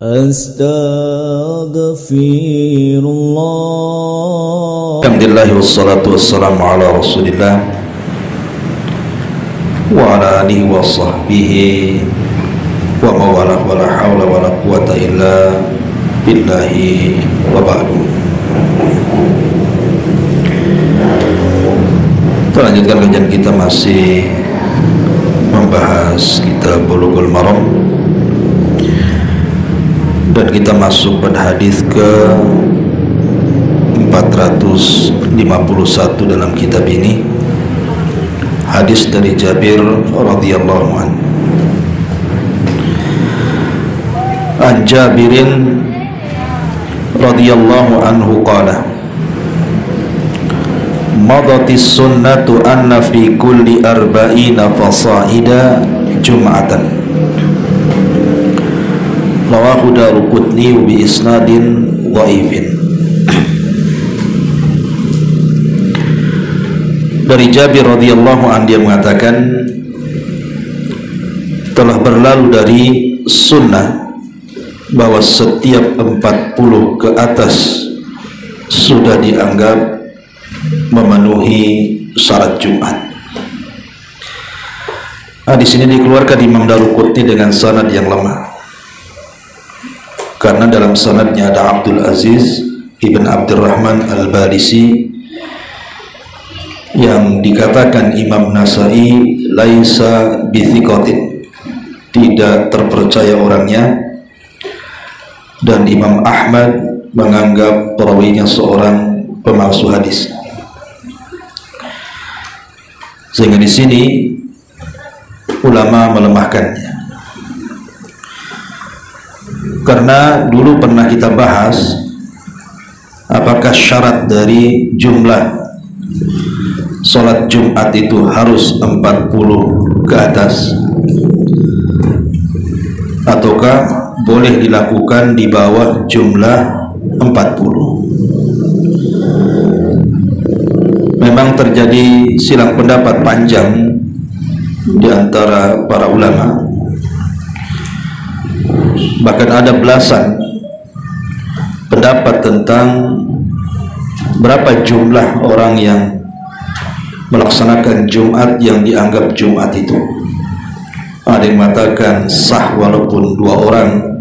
Astaghfirullah. Alhamdulillah wassalatu wassalamu ala Rasulillah wa ala alihi wa sahbihi wa mawalah wa la hawla wa la quwata illa billahi wa ba'du. Kita lanjutkan kajian kita, masih membahas kitab Bulughul Maram, dan kita masuk pada hadis ke 451 dalam kitab ini. Hadis dari Jabir radhiyallahu anhu. An Jabirin radhiyallahu anhu qala madatis sunnatu anna fi kulli arba'ina fasa'ida jum'atan. Rawahu Daruqutni bi isnadin dhaifin. Dari Jabir radhiyallahu anhu, dia mengatakan telah berlalu dari sunnah bahwa setiap 40 ke atas sudah dianggap memenuhi syarat Jumat. Hadis ini dikeluarkan Imam Daruqutni dengan sanad yang lemah, karena dalam sanadnya ada Abdul Aziz ibn Abdurrahman al-Balisi yang dikatakan Imam Nasai laisa bithiqatin, tidak terpercaya orangnya, dan Imam Ahmad menganggap perawinya seorang pemalsu hadis. Sehingga di sini ulama melemahkannya. Karena dulu pernah kita bahas apakah syarat dari jumlah sholat Jumat itu harus 40 ke atas, ataukah boleh dilakukan di bawah jumlah 40. Memang terjadi silang pendapat panjang di antara para ulama, bahkan ada belasan pendapat tentang berapa jumlah orang yang melaksanakan Jumat yang dianggap Jumat itu. Ada yang mengatakan sah walaupun 2 orang,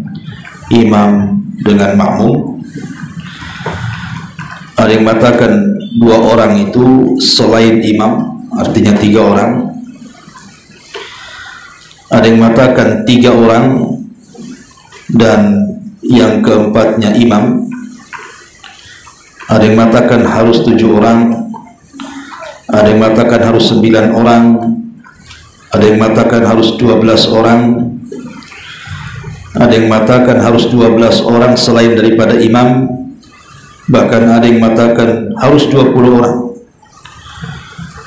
imam dengan makmum. Ada yang mengatakan 2 orang itu selain imam, artinya 3 orang. Ada yang mengatakan 3 orang dan yang keempatnya imam. Ada yang mengatakan harus 7 orang. Ada yang mengatakan harus 9 orang. Ada yang mengatakan harus 12 orang. Ada yang mengatakan harus 12 orang selain daripada imam. Bahkan ada yang mengatakan harus 20 orang.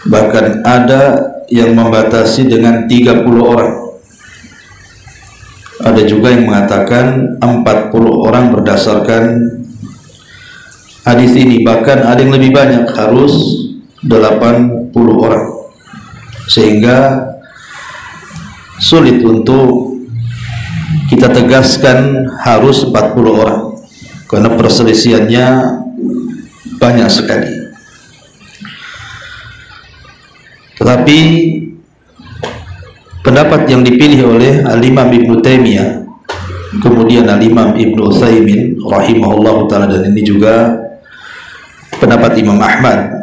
Bahkan ada yang membatasi dengan 30 orang. Ada juga yang mengatakan 40 orang berdasarkan hadis ini. Bahkan ada yang lebih banyak, harus 80 orang. Sehingga sulit untuk kita tegaskan harus 40 orang, karena perselisihannya banyak sekali. Tetapi pendapat yang dipilih oleh Al-Imam Ibnu Taimiyah, kemudian Al-Imam Ibnu Utsaimin rahimahullah ta'ala, dan ini juga pendapat Imam Ahmad,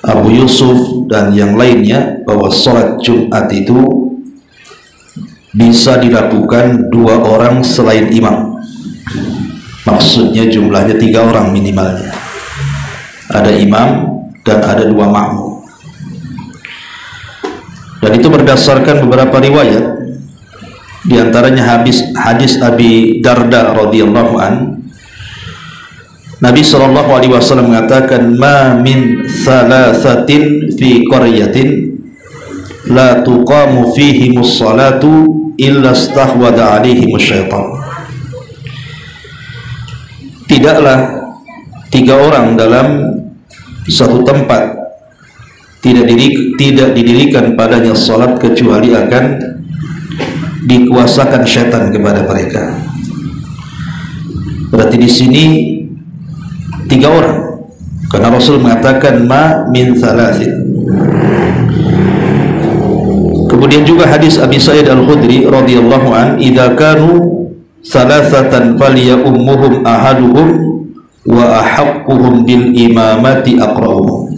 Abu Yusuf dan yang lainnya, bahwa sholat Jumat itu bisa dilakukan 2 orang selain imam. Maksudnya jumlahnya 3 orang minimalnya. Ada imam dan ada 2 makmum. Dan itu berdasarkan beberapa riwayat, diantaranya hadis Abi Darda radhiyallahu an. Nabi sallallahu alaihi wasallam mengatakan, ma min thalathatin fi qaryatin la tuqamu fihimus salatu illa stahwada alaihimus syaitan. Tidaklah 3 orang dalam satu tempat tidak didirikan padanya salat kecuali akan dikuasakan syaitan kepada mereka. Berarti di sini 3 orang, karena Rasul mengatakan ma min thalathin. Kemudian juga hadis Abi Sa'id Al-Khudri radhiyallahu an, idza kanu thalathatan falyummuhum ahaduhum wa ahaqquhum bil imamati aqra'uhum.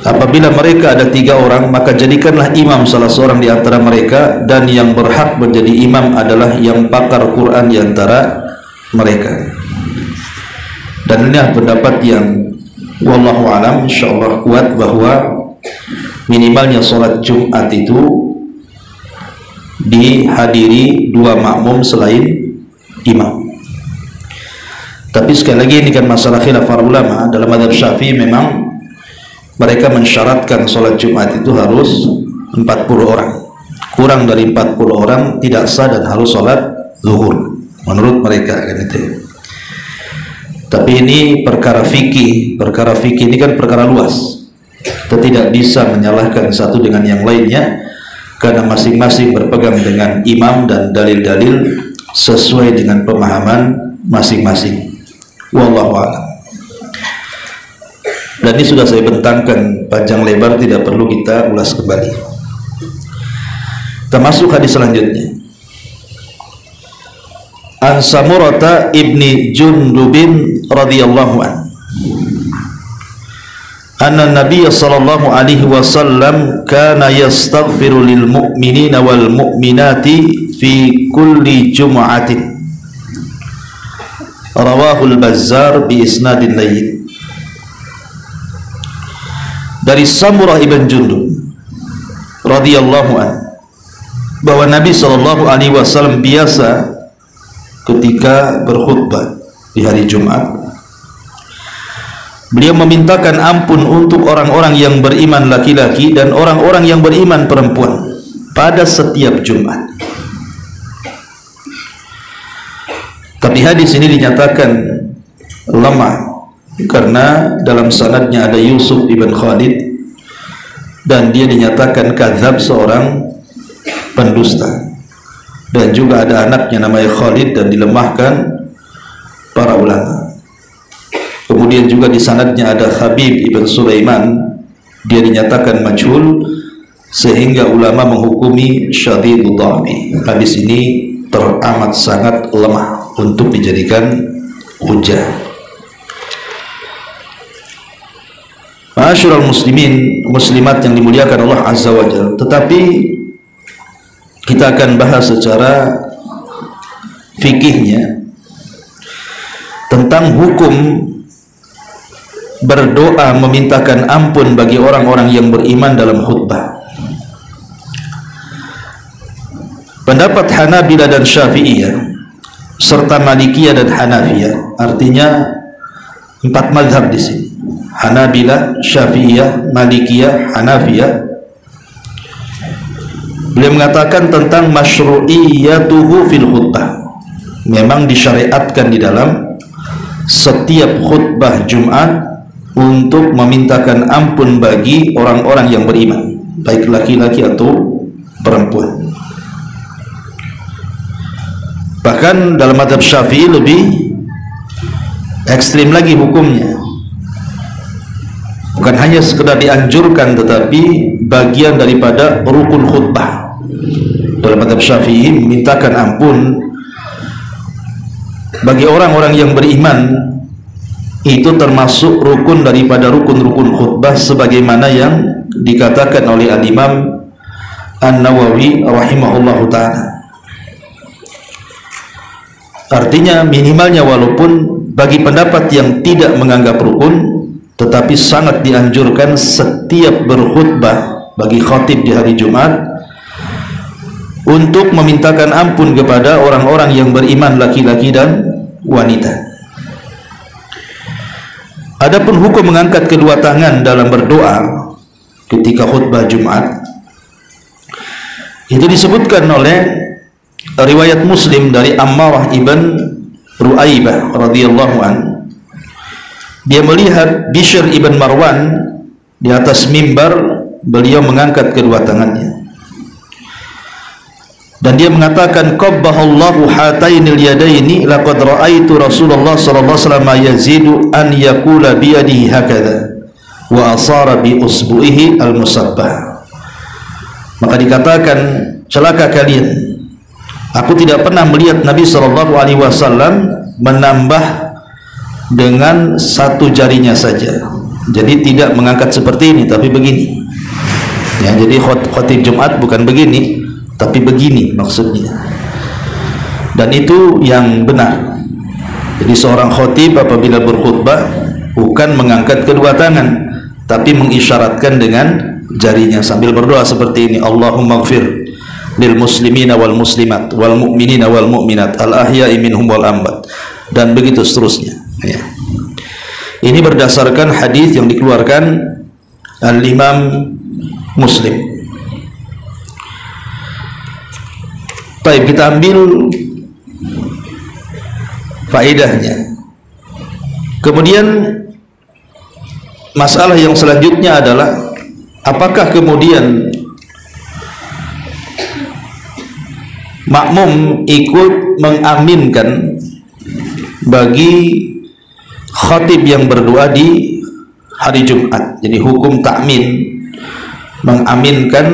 Apabila mereka ada 3 orang, maka jadikanlah imam salah seorang di antara mereka, dan yang berhak menjadi imam adalah yang pakar Quran di antara mereka. Dan ini pendapat yang wallahu alam insyaallah kuat, bahwa minimalnya sholat Jumat itu dihadiri 2 makmum selain imam. Tapi sekali lagi ini kan masalah khilaf para ulama. Dalam mazhab Syafi'i memang mereka mensyaratkan sholat Jumat itu harus 40 orang. Kurang dari 40 orang tidak sah dan harus sholat zuhur menurut mereka, kan itu. Tapi ini perkara fikih. Perkara fikih ini kan perkara luas. Kita tidak bisa menyalahkan satu dengan yang lainnya, karena masing-masing berpegang dengan imam dan dalil-dalil sesuai dengan pemahaman masing-masing. Wallahu a'lam. Dan ini sudah saya bentangkan panjang lebar, tidak perlu kita ulas kembali. Kita masuk hadis selanjutnya. An Samurata ibni Jundubin radhiyallahu an, anna Nabiy sallallahu alaihi wasallam kana yastaghfiru lil mu'minina wal mu'minati fi kulli jum'atin. Rawahu al-Bazzar bi isnadin layyin. Dari Samurah ibn Jundub radhiyallahu an, bahwa Nabi sallallahu alaihi wasallam biasa ketika berkhutbah di hari Jumat, beliau memintakan ampun untuk orang-orang yang beriman laki-laki dan orang-orang yang beriman perempuan pada setiap Jumat. Tapi hadis ini dinyatakan lemah karena dalam sanadnya ada Yusuf ibn Khalid, dan dia dinyatakan kadzab, seorang pendusta. Dan juga ada anaknya namanya Khalid, dan dilemahkan para ulama. Kemudian juga di sanadnya ada Habib ibn Sulaiman, dia dinyatakan majhul, sehingga ulama menghukumi syadidud dha'fi. Hadis ini teramat sangat lemah untuk dijadikan hujjah. Ma'asyiral muslimin, muslimat yang dimuliakan Allah Azza wa Jalla. Tetapi kita akan bahas secara fikihnya tentang hukum berdoa memintakan ampun bagi orang-orang yang beriman dalam khutbah. Pendapat Hanabilah dan Syafi'iyah serta Malikiyah dan Hanafiyah, artinya 4 mazhab di sini. Hanabilah, Syafi'iyah, Malikiyah, Hanafiyah. Beliau mengatakan tentang masyru'iyatuhu fil khutbah, memang disyariatkan di dalam setiap khutbah Jumat untuk memintakan ampun bagi orang-orang yang beriman, baik laki-laki atau perempuan. Bahkan dalam mazhab Syafi'i lebih ekstrim lagi hukumnya. Bukan hanya sekedar dianjurkan, tetapi bagian daripada rukun khutbah. Dalam mazhab Syafi'i memintakan ampun bagi orang-orang yang beriman itu termasuk rukun daripada rukun-rukun khutbah, sebagaimana yang dikatakan oleh Al-Imam An-Nawawi rahimahullahu ta'ala. Artinya minimalnya, walaupun bagi pendapat yang tidak menganggap rukun, tetapi sangat dianjurkan setiap berkhutbah bagi khatib di hari Jumat untuk memintakan ampun kepada orang-orang yang beriman laki-laki dan wanita. Adapun hukum mengangkat kedua tangan dalam berdoa ketika khutbah Jumat, itu disebutkan oleh riwayat Muslim dari Ammarah ibn Ru'aibah radhiyallahu an. Dia melihat Bishr ibn Marwan di atas mimbar, beliau mengangkat kedua tangannya. Dan dia mengatakan, qabbahallahu hatainil yadaini laqad ra'aitu Rasulullah sallallahu alaihi wasallam yazidu an yaqula bi yadihi hakadha wa asara bi usbu'ihi al-musabbah. Maka dikatakan, celaka kalian, aku tidak pernah melihat Nabi sallallahu alaihi wasallam menambah dengan satu jarinya saja. Jadi tidak mengangkat seperti ini, tapi begini. Ya, jadi khatib Jumat bukan begini, tapi begini maksudnya. Dan itu yang benar. Jadi seorang khatib apabila berkhutbah bukan mengangkat kedua tangan, tapi mengisyaratkan dengan jarinya sambil berdoa seperti ini, Allahumma ighfir lil muslimina wal muslimat wal mu'minina wal mu'minat al ahya'i minhum wal amwat, dan begitu seterusnya. Ya. Ini berdasarkan hadis yang dikeluarkan Al-Imam Muslim. Baik, kita ambil faedahnya. Kemudian masalah yang selanjutnya adalah, apakah kemudian makmum ikut mengaminkan bagi khatib yang berdoa di hari Jumat? Jadi hukum takmin, mengaminkan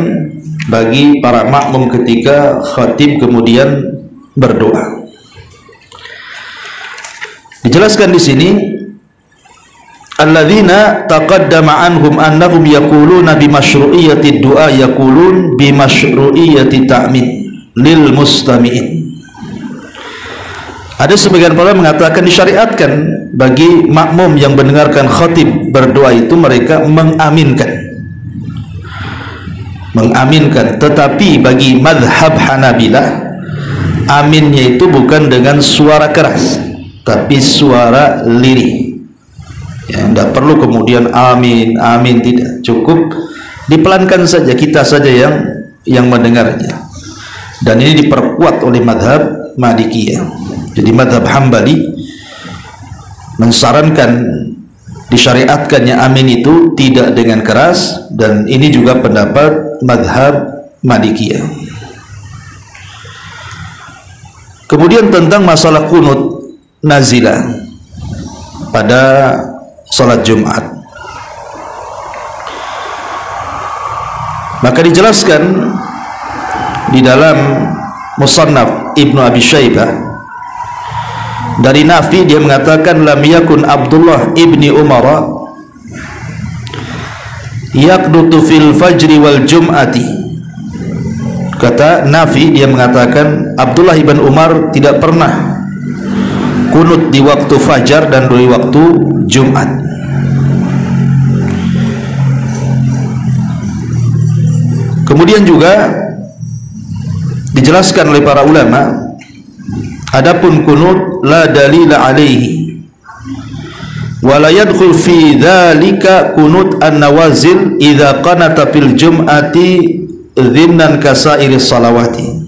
bagi para makmum ketika khatib kemudian berdoa. Dijelaskan di sini, alladzina taqaddama anhum annahum yaquluna bi masyru'iyyati du'a yaqulun bi masyru'iyyati ta'min lil mustami'in. Ada sebagian para mengatakan disyariatkan bagi makmum yang mendengarkan khatib berdoa itu mereka mengaminkan, tetapi bagi mazhab Hanabilah aminnya itu bukan dengan suara keras, tapi suara lirih. Ya, tidak perlu kemudian amin, amin, tidak, cukup dipelankan saja, kita saja yang mendengarnya. Dan ini diperkuat oleh mazhab Malikiyah. Jadi mazhab Hambali mensarankan disyariatkannya amin itu tidak dengan keras, dan ini juga pendapat mazhab Malikiyah. Kemudian tentang masalah kunut nazilah pada salat Jumat, maka dijelaskan di dalam Musannaf Ibnu Abi Syaibah dari Nafi, dia mengatakan lam yakun Abdullah ibni Umar yaqnutu fil fajri wal jum'ati. Kata Nafi, dia mengatakan Abdullah ibn Umar tidak pernah kunut di waktu fajar dan di waktu Jumat. Kemudian juga dijelaskan oleh para ulama, adapun kunut la dalila alaihi wa la yadkhul fi dzalika kunut an-nawazil idza qanata fil jum'ati dhinnan kasairi salawati,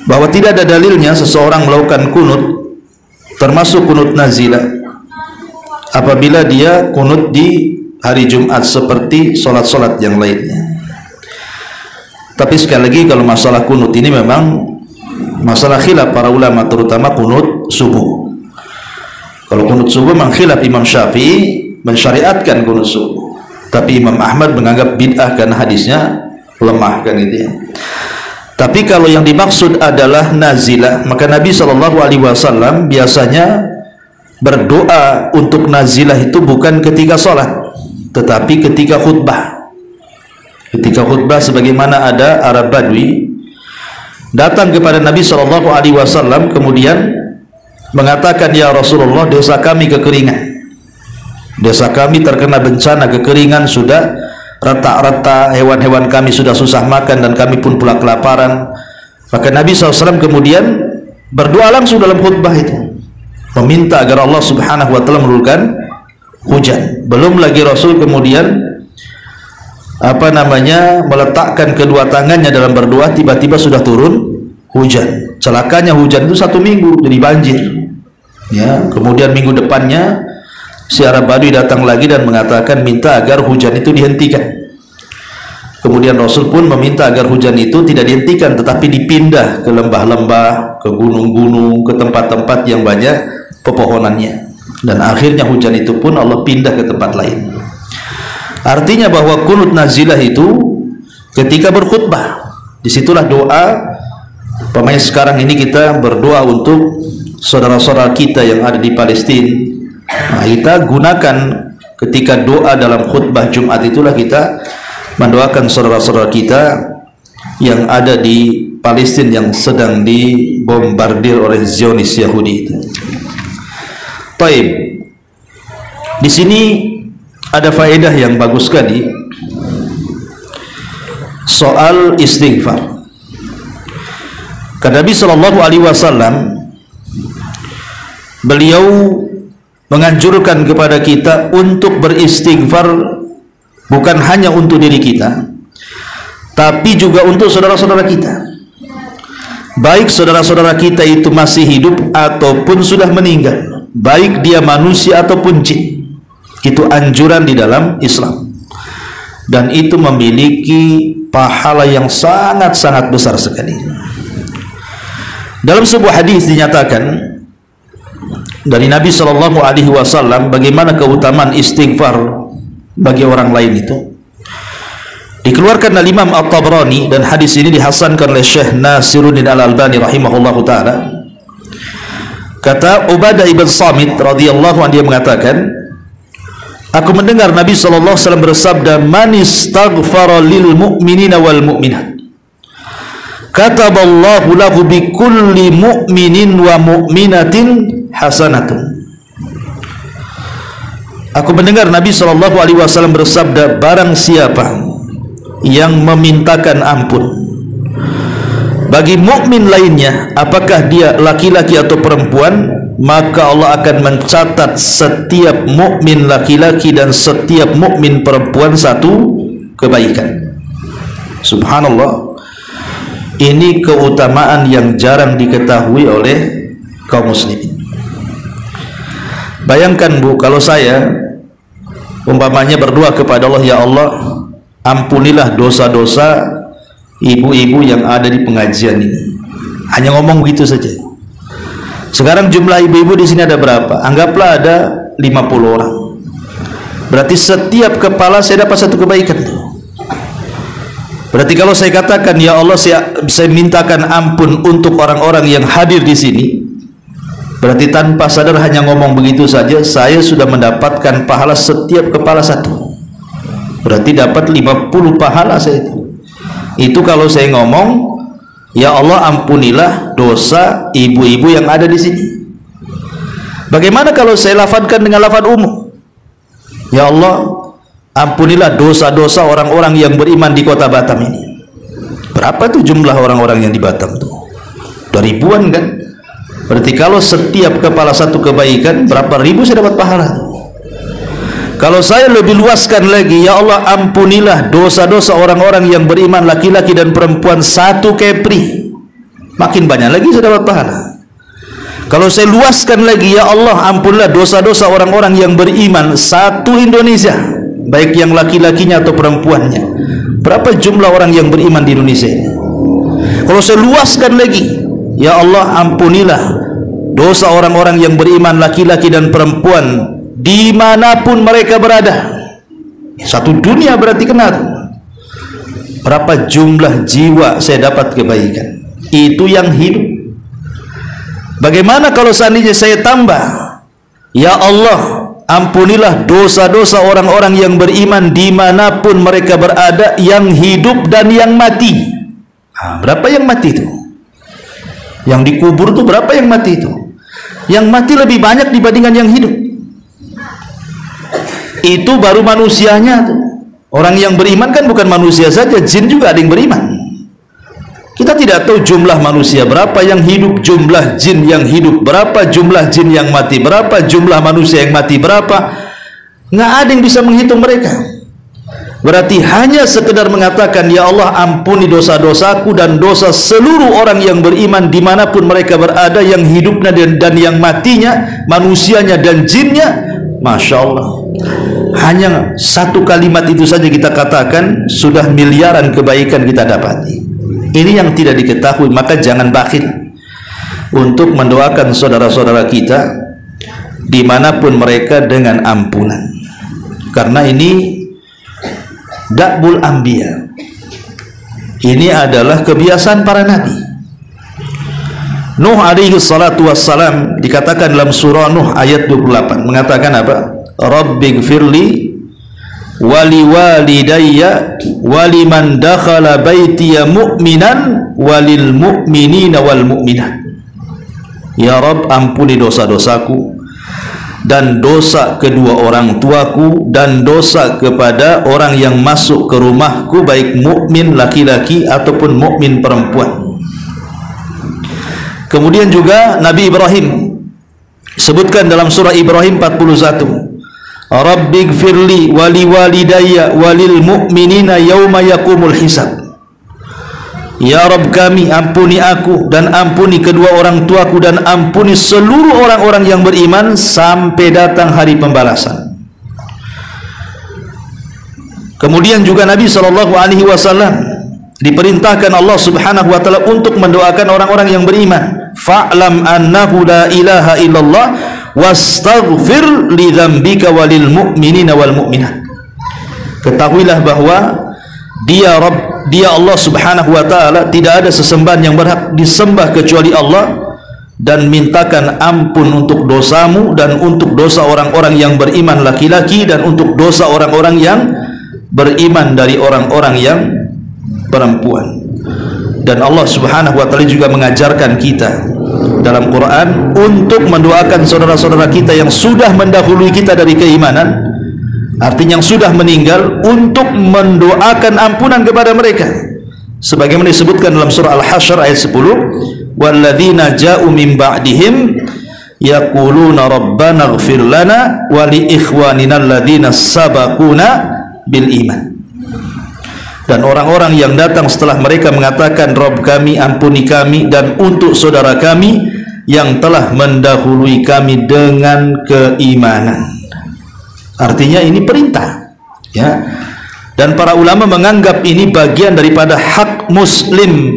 bahwa tidak ada dalilnya seseorang melakukan kunut termasuk kunut nazilah apabila dia kunut di hari Jumat seperti solat-solat yang lainnya. Tapi sekali lagi, kalau masalah kunut ini memang masalah khilaf para ulama, terutama kunut subuh. Kalau kunut subuh memang khilaf, Imam Syafi'i mensyariatkan kunut subuh, tapi Imam Ahmad menganggap bid'ah karena hadisnya lemah, kan itu ya. Tapi kalau yang dimaksud adalah nazilah, maka Nabi SAW biasanya berdoa untuk nazilah itu bukan ketika sholat, tetapi ketika khutbah. Ketika khutbah, sebagaimana ada Arab Badui datang kepada Nabi SAW kemudian mengatakan, ya Rasulullah, desa kami kekeringan, desa kami terkena bencana kekeringan, sudah retak-retak, hewan-hewan kami sudah susah makan, dan kami pun pula kelaparan. Maka Nabi SAW kemudian berdoa langsung dalam khutbah itu, meminta agar Allah Subhanahu wa Ta'ala menurunkan hujan. Belum lagi Rasul kemudian meletakkan kedua tangannya dalam berdoa, tiba-tiba sudah turun hujan. Celakanya hujan itu 1 minggu jadi banjir. Ya, kemudian minggu depannya si Arab Badui datang lagi dan mengatakan minta agar hujan itu dihentikan. Kemudian Rasul pun meminta agar hujan itu tidak dihentikan, tetapi dipindah ke lembah-lembah, ke gunung-gunung, ke tempat-tempat yang banyak pepohonannya. Dan akhirnya hujan itu pun Allah pindah ke tempat lain. Artinya bahwa kunut nazilah itu ketika berkhutbah, disitulah doa. Pemain sekarang ini kita berdoa untuk saudara-saudara kita yang ada di Palestina. Nah, kita gunakan ketika doa dalam khutbah Jumat, itulah kita mendoakan saudara-saudara kita yang ada di Palestina yang sedang dibombardir oleh Zionis Yahudi itu. Taib. Di sini ada faedah yang bagus sekali soal istighfar. Kata Nabi sallallahu alaihi wasallam, beliau menganjurkan kepada kita untuk beristighfar bukan hanya untuk diri kita, tapi juga untuk saudara-saudara kita. Baik saudara-saudara kita itu masih hidup ataupun sudah meninggal, baik dia manusia ataupun jin. Itu anjuran di dalam Islam. Dan itu memiliki pahala yang sangat-sangat besar sekali. Dalam sebuah hadis dinyatakan dari Nabi sallallahu alaihi wasallam bagaimana keutamaan istighfar bagi orang lain itu. Dikeluarkan oleh Imam At-Tabrani, dan hadis ini dihasankan oleh Syekh Nasiruddin Al-Albani rahimahullahu taala. Kata Ubadah ibn Samit radhiyallahu anhu, dia mengatakan, aku mendengar Nabi sallallahu alaihi wasallam bersabda, man istaghfara lil mu'minina wal mu'minat kataballahu lahu bi kulli mu'minin wa mu'minatin hasanatun. Aku mendengar Nabi sallallahu alaihi wasallam bersabda, barang siapa yang memintakan ampun bagi mukmin lainnya, apakah dia laki-laki atau perempuan, maka Allah akan mencatat setiap mukmin laki-laki dan setiap mukmin perempuan satu kebaikan. Subhanallah. Ini keutamaan yang jarang diketahui oleh kaum muslimin. Bayangkan Bu, kalau saya umpamanya berdoa kepada Allah, ya Allah, ampunilah dosa-dosa ibu-ibu yang ada di pengajian ini. Hanya ngomong begitu saja. Sekarang jumlah ibu-ibu di sini ada berapa? Anggaplah ada 50 orang. Berarti setiap kepala saya dapat satu kebaikan tuh. Berarti kalau saya katakan, ya Allah, saya mintakan ampun untuk orang-orang yang hadir di sini, berarti tanpa sadar hanya ngomong begitu saja, saya sudah mendapatkan pahala setiap kepala satu. Berarti dapat 50 pahala saya itu. Itu kalau saya ngomong, ya Allah, ampunilah dosa ibu-ibu yang ada di sini. Bagaimana kalau saya lafadzkan dengan lafadz umum? Ya Allah, ampunilah dosa-dosa orang-orang yang beriman di kota Batam ini. Berapa tuh jumlah orang-orang yang di Batam tuh? 2 ribuan kan? Berarti kalau setiap kepala satu kebaikan, berapa ribu saya dapat pahala? Kalau saya lebih luaskan lagi, ya Allah, ampunilah dosa-dosa orang-orang yang beriman laki-laki dan perempuan satu kepri, makin banyak lagi saya dapat pahala. Kalau saya luaskan lagi, ya Allah, ampunilah dosa-dosa orang-orang yang beriman satu Indonesia, baik yang laki-lakinya atau perempuannya. Berapa jumlah orang yang beriman di Indonesia ini? Kalau saya luaskan lagi, ya Allah, ampunilah dosa orang-orang yang beriman laki-laki dan perempuan dimanapun mereka berada. Satu dunia berarti kena. Berapa jumlah jiwa saya dapat kebaikan? Itu yang hidup. Bagaimana kalau seandainya saya tambah, ya Allah, ampunilah dosa-dosa orang-orang yang beriman dimanapun mereka berada, yang hidup dan yang mati. Berapa yang mati itu? Yang dikubur itu berapa yang mati itu? Yang mati lebih banyak dibandingkan yang hidup. Itu baru manusianya tuh. Orang yang beriman kan bukan manusia saja, jin juga ada yang beriman. Kita tidak tahu jumlah manusia berapa yang hidup, jumlah jin yang hidup berapa, jumlah jin yang mati berapa, jumlah manusia yang mati berapa. Nggak ada yang bisa menghitung mereka. Berarti hanya sekedar mengatakan, ya Allah, ampuni dosa-dosaku dan dosa seluruh orang yang beriman dimanapun mereka berada, yang hidupnya dan yang matinya, manusianya dan jinnya. Masya Allah, Hanya satu kalimat itu saja kita katakan sudah miliaran kebaikan kita dapati. Ini yang tidak diketahui, maka jangan bakhil untuk mendoakan saudara-saudara kita dimanapun mereka dengan ampunan, karena ini dakbul anbiya. Ini adalah kebiasaan para nabi. Nuh alaihi salatu wassalam dikatakan dalam surah Nuh ayat 28 mengatakan apa? Rabbighfirli wali walidayya waliman dakhala baitiya mu'minan walil mu'minina wal mu'minat. Ya Rabb, ampuni dosa-dosaku dan dosa kedua orang tuaku dan dosa kepada orang yang masuk ke rumahku, baik mukmin laki-laki ataupun mukmin perempuan. Kemudian juga Nabi Ibrahim sebutkan dalam surah Ibrahim 41, Rabbighfirli wali walidayya walil mu'minina yauma yaqumul hisab. Ya Rabb kami, ampuni aku dan ampuni kedua orang tuaku dan ampuni seluruh orang-orang yang beriman sampai datang hari pembalasan. Kemudian juga Nabi SAW diperintahkan Allah Subhanahu wa taala untuk mendoakan orang-orang yang beriman. Fa'lam annahu la ilaha illallah wastaghfir li dzambika walil mu'minina wal mu'minat. Ketahuilah bahwa Dia Rabb, Dia Allah Subhanahu wa taala, tidak ada sesembahan yang berhak disembah kecuali Allah, dan mintakan ampun untuk dosamu dan untuk dosa orang-orang yang beriman laki-laki dan untuk dosa orang-orang yang beriman dari orang-orang yang perempuan. Dan Allah Subhanahu wa taala juga mengajarkan kita dalam Quran untuk mendoakan saudara-saudara kita yang sudah mendahului kita dari keimanan, artinya yang sudah meninggal, untuk mendoakan ampunan kepada mereka, sebagaimana disebutkan dalam surah Al-Hasyr ayat 10, walladzina ja'u min ba'dihim yaquluna rabbana ighfir lana wa li ikhwanina alladzina sabaquna bil iman. Dan orang-orang yang datang setelah mereka mengatakan, Rabb kami, ampuni kami, dan untuk saudara kami yang telah mendahului kami dengan keimanan. Artinya ini perintah, ya. Dan para ulama menganggap ini bagian daripada hak muslim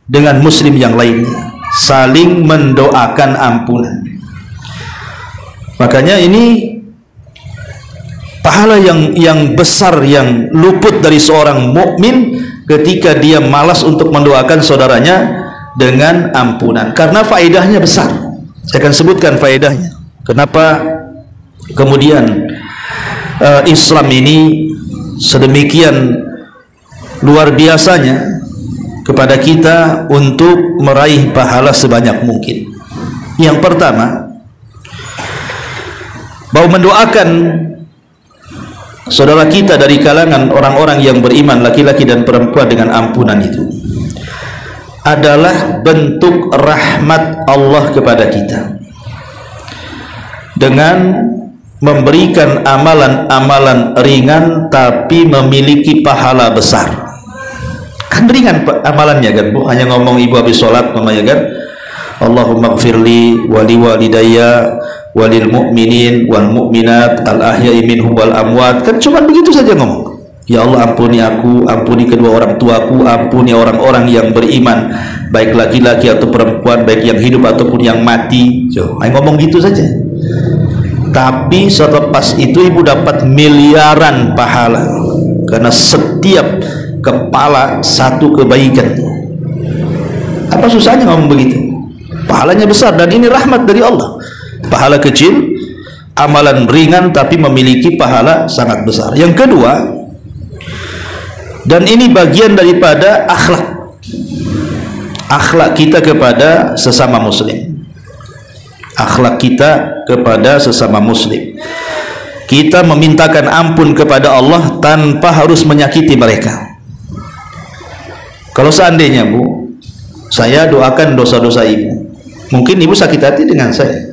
dengan muslim yang lainnya, saling mendoakan ampunan. Makanya ini pahala yang besar yang luput dari seorang mukmin ketika dia malas untuk mendoakan saudaranya dengan ampunan, karena faedahnya besar. Saya akan sebutkan faedahnya. Kenapa kemudian Islam ini sedemikian luar biasanya kepada kita untuk meraih pahala sebanyak mungkin. Yang pertama, bahwa mendoakan saudara kita dari kalangan orang-orang yang beriman laki-laki dan perempuan dengan ampunan itu adalah bentuk rahmat Allah kepada kita dengan memberikan amalan-amalan ringan tapi memiliki pahala besar. Kan ringan amalannya kan, Bu, hanya ngomong ibu habis sholat namanya kan, Allahumma gfirli wali walidayya walil mu'minin wal mu'minat al ahya'i minhum wal amwat, kan cuma begitu saja ngomong. Ya Allah, ampuni aku, ampuni kedua orang tuaku, ampuni orang-orang yang beriman, baik laki-laki atau perempuan, baik yang hidup ataupun yang mati. Hanya ngomong gitu saja. Tapi selepas itu ibu dapat miliaran pahala, karena setiap kepala satu kebaikan. Apa susahnya ngomong begitu? Pahalanya besar, dan ini rahmat dari Allah. Pahala kecil, amalan ringan tapi memiliki pahala sangat besar. Yang kedua, dan ini bagian daripada akhlak kita kepada sesama muslim. Akhlak kita kepada sesama muslim, kita memintakan ampun kepada Allah tanpa harus menyakiti mereka. Kalau seandainya, Bu, saya doakan dosa-dosa ibu, mungkin ibu sakit hati dengan saya.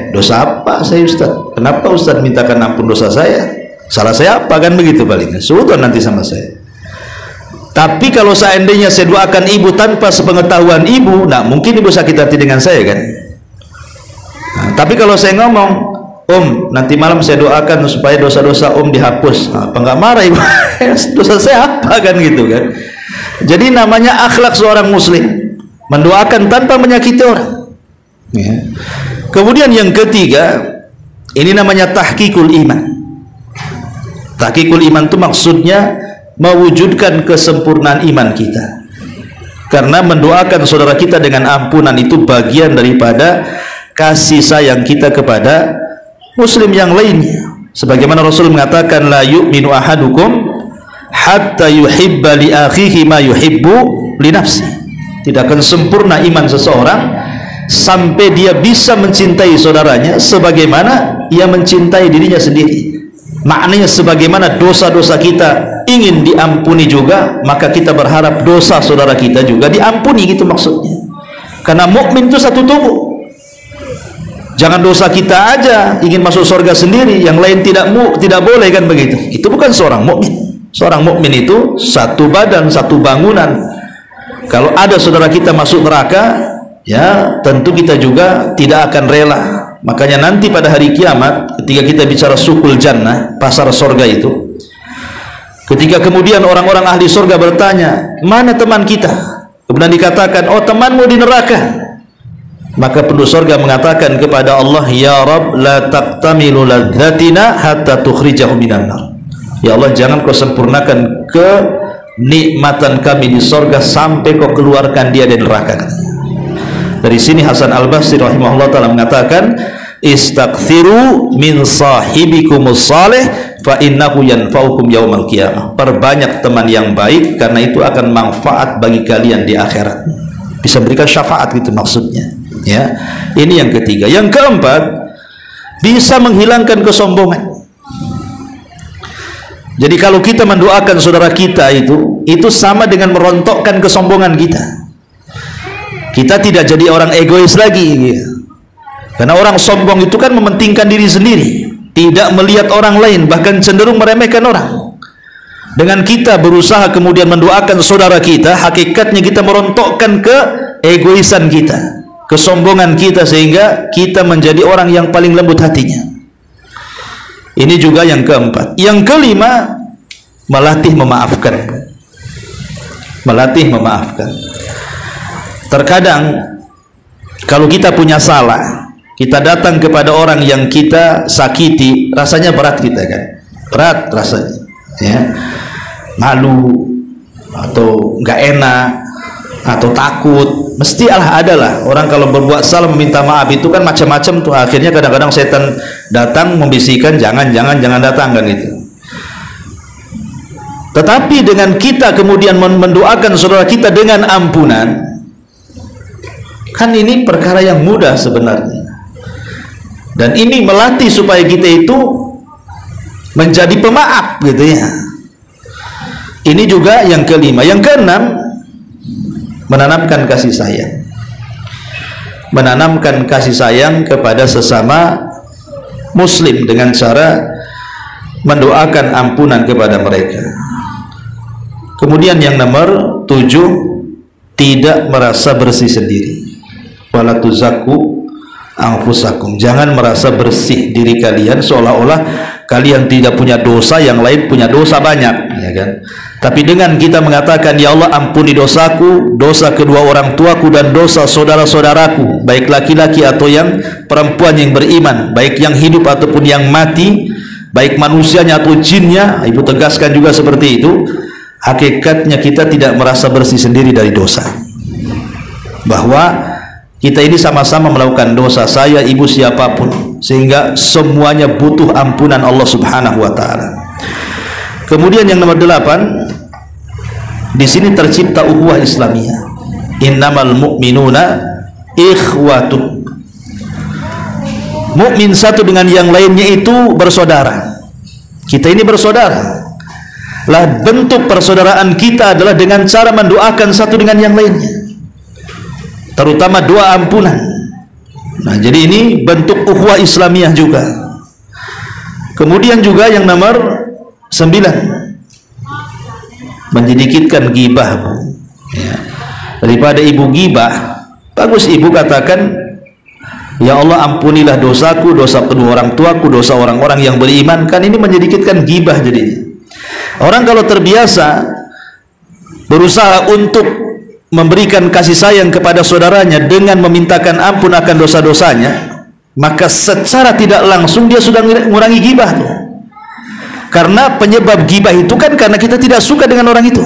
Dosa apa saya, Ustaz? Kenapa Ustaz mintakan ampun dosa saya? Salah saya apa? Kan begitu paling. Sudah nanti sama saya. Tapi kalau seandainya saya doakan ibu tanpa sepengetahuan ibu, nah mungkin ibu sakit hati dengan saya kan. Nah, tapi kalau saya ngomong, nanti malam saya doakan supaya dosa-dosa dihapus. Apa nggak marah ibu? Dosa saya apa kan gitu kan? Jadi namanya akhlak seorang muslim, mendoakan tanpa menyakiti orang. Ya. Kemudian yang ketiga, ini namanya tahqiqul iman. Tahqiqul iman itu maksudnya mewujudkan kesempurnaan iman kita. Karena mendoakan saudara kita dengan ampunan itu bagian daripada kasih sayang kita kepada muslim yang lainnya. Sebagaimana Rasul mengatakan, la yu'minu ahadukum hatta yuhibba li akhihi ma yuhibbu li nafsi. Tidak akan sempurna iman seseorang sampai dia bisa mencintai saudaranya sebagaimana ia mencintai dirinya sendiri. Maknanya sebagaimana dosa-dosa kita ingin diampuni juga, maka kita berharap dosa saudara kita juga diampuni, gitu maksudnya. Karena mukmin itu satu tubuh. Jangan dosa kita aja ingin masuk surga sendiri, yang lain tidak boleh, kan begitu. Itu bukan seorang mukmin. Seorang mukmin itu satu badan, satu bangunan. Kalau ada saudara kita masuk neraka, ya tentu kita juga tidak akan rela. Makanya nanti pada hari kiamat, ketika kita bicara sukul jannah, pasar surga itu, ketika kemudian orang-orang ahli surga bertanya, mana teman kita? Kemudian dikatakan, oh temanmu di neraka. Maka penduduk surga mengatakan kepada Allah, ya Rabb, la taqtamilu ladzatina hatta tukhrijahu minan nar. Ya Allah, jangan kau sempurnakan kenikmatan kami di surga sampai kau keluarkan dia dari neraka. Dari sini Hasan Al-Basri rahimahullah ta'ala mengatakan, istaghfiru min sahibikumus salih fa innahu yanfa'ukum yaumal qiyamah. Perbanyak teman yang baik, karena itu akan manfaat bagi kalian di akhirat. Bisa berikan syafaat, gitu maksudnya. Ya, ini yang ketiga. Yang keempat, bisa menghilangkan kesombongan. Jadi kalau kita mendoakan saudara kita itu sama dengan merontokkan kesombongan kita. Kita tidak jadi orang egois lagi, gitu. Karena orang sombong itu kan mementingkan diri sendiri, tidak melihat orang lain, bahkan cenderung meremehkan orang. Dengan kita berusaha kemudian mendoakan saudara kita, hakikatnya kita merontokkan keegoisan kita, kesombongan kita, sehingga kita menjadi orang yang paling lembut hatinya. Ini juga yang keempat. Yang kelima, melatih memaafkan. Melatih memaafkan. Terkadang kalau kita punya salah, kita datang kepada orang yang kita sakiti, rasanya berat kita kan, berat rasanya, ya, malu atau nggak enak atau takut. Mesti adalah orang kalau berbuat salah meminta maaf itu kan macam-macam tuh. Akhirnya kadang-kadang setan datang membisikkan, jangan datang, kan itu. Tetapi dengan kita kemudian mendoakan saudara kita dengan ampunan, kan ini perkara yang mudah sebenarnya. Dan ini melatih supaya kita itu menjadi pemaaf, gitu ya. Ini juga yang kelima. Yang keenam, menanamkan kasih sayang. Menanamkan kasih sayang kepada sesama muslim dengan cara mendoakan ampunan kepada mereka. Kemudian yang nomor 7, tidak merasa bersih sendiri. Wala tuzakku anfusakum. Jangan merasa bersih diri kalian seolah-olah kalian tidak punya dosa, yang lain punya dosa banyak, ya kan? Tapi dengan kita mengatakan, ya Allah ampuni dosaku, dosa kedua orang tuaku, dan dosa saudara-saudaraku, baik laki-laki atau yang perempuan yang beriman, baik yang hidup ataupun yang mati, baik manusianya atau jinnya. Ibu tegaskan juga seperti itu. Hakikatnya kita tidak merasa bersih sendiri dari dosa, bahwa kita ini sama-sama melakukan dosa, saya, ibu, siapapun, sehingga semuanya butuh ampunan Allah Subhanahu wa taala. Kemudian yang nomor 8, di sini tercipta ukhuwah Islamiyah. Innamal mu'minuna ikhwatun. Mukmin satu dengan yang lainnya itu bersaudara. Kita ini bersaudara. Lah bentuk persaudaraan kita adalah dengan cara mendoakan satu dengan yang lainnya, terutama doa ampunan. Nah, jadi ini bentuk ukhuwah Islamiyah juga. Kemudian juga yang nomor 9, menyedikitkan ghibah, ya. Daripada ibu ghibah, bagus ibu katakan, Ya Allah, ampunilah dosaku, dosa kedua orang tuaku, dosa orang-orang yang beriman. Kan ini menyedikitkan gibah jadinya. Orang kalau terbiasa berusaha untuk memberikan kasih sayang kepada saudaranya dengan memintakan ampun akan dosa-dosanya, maka secara tidak langsung dia sudah mengurangi gibah tuh. Karena penyebab gibah itu kan karena kita tidak suka dengan orang itu.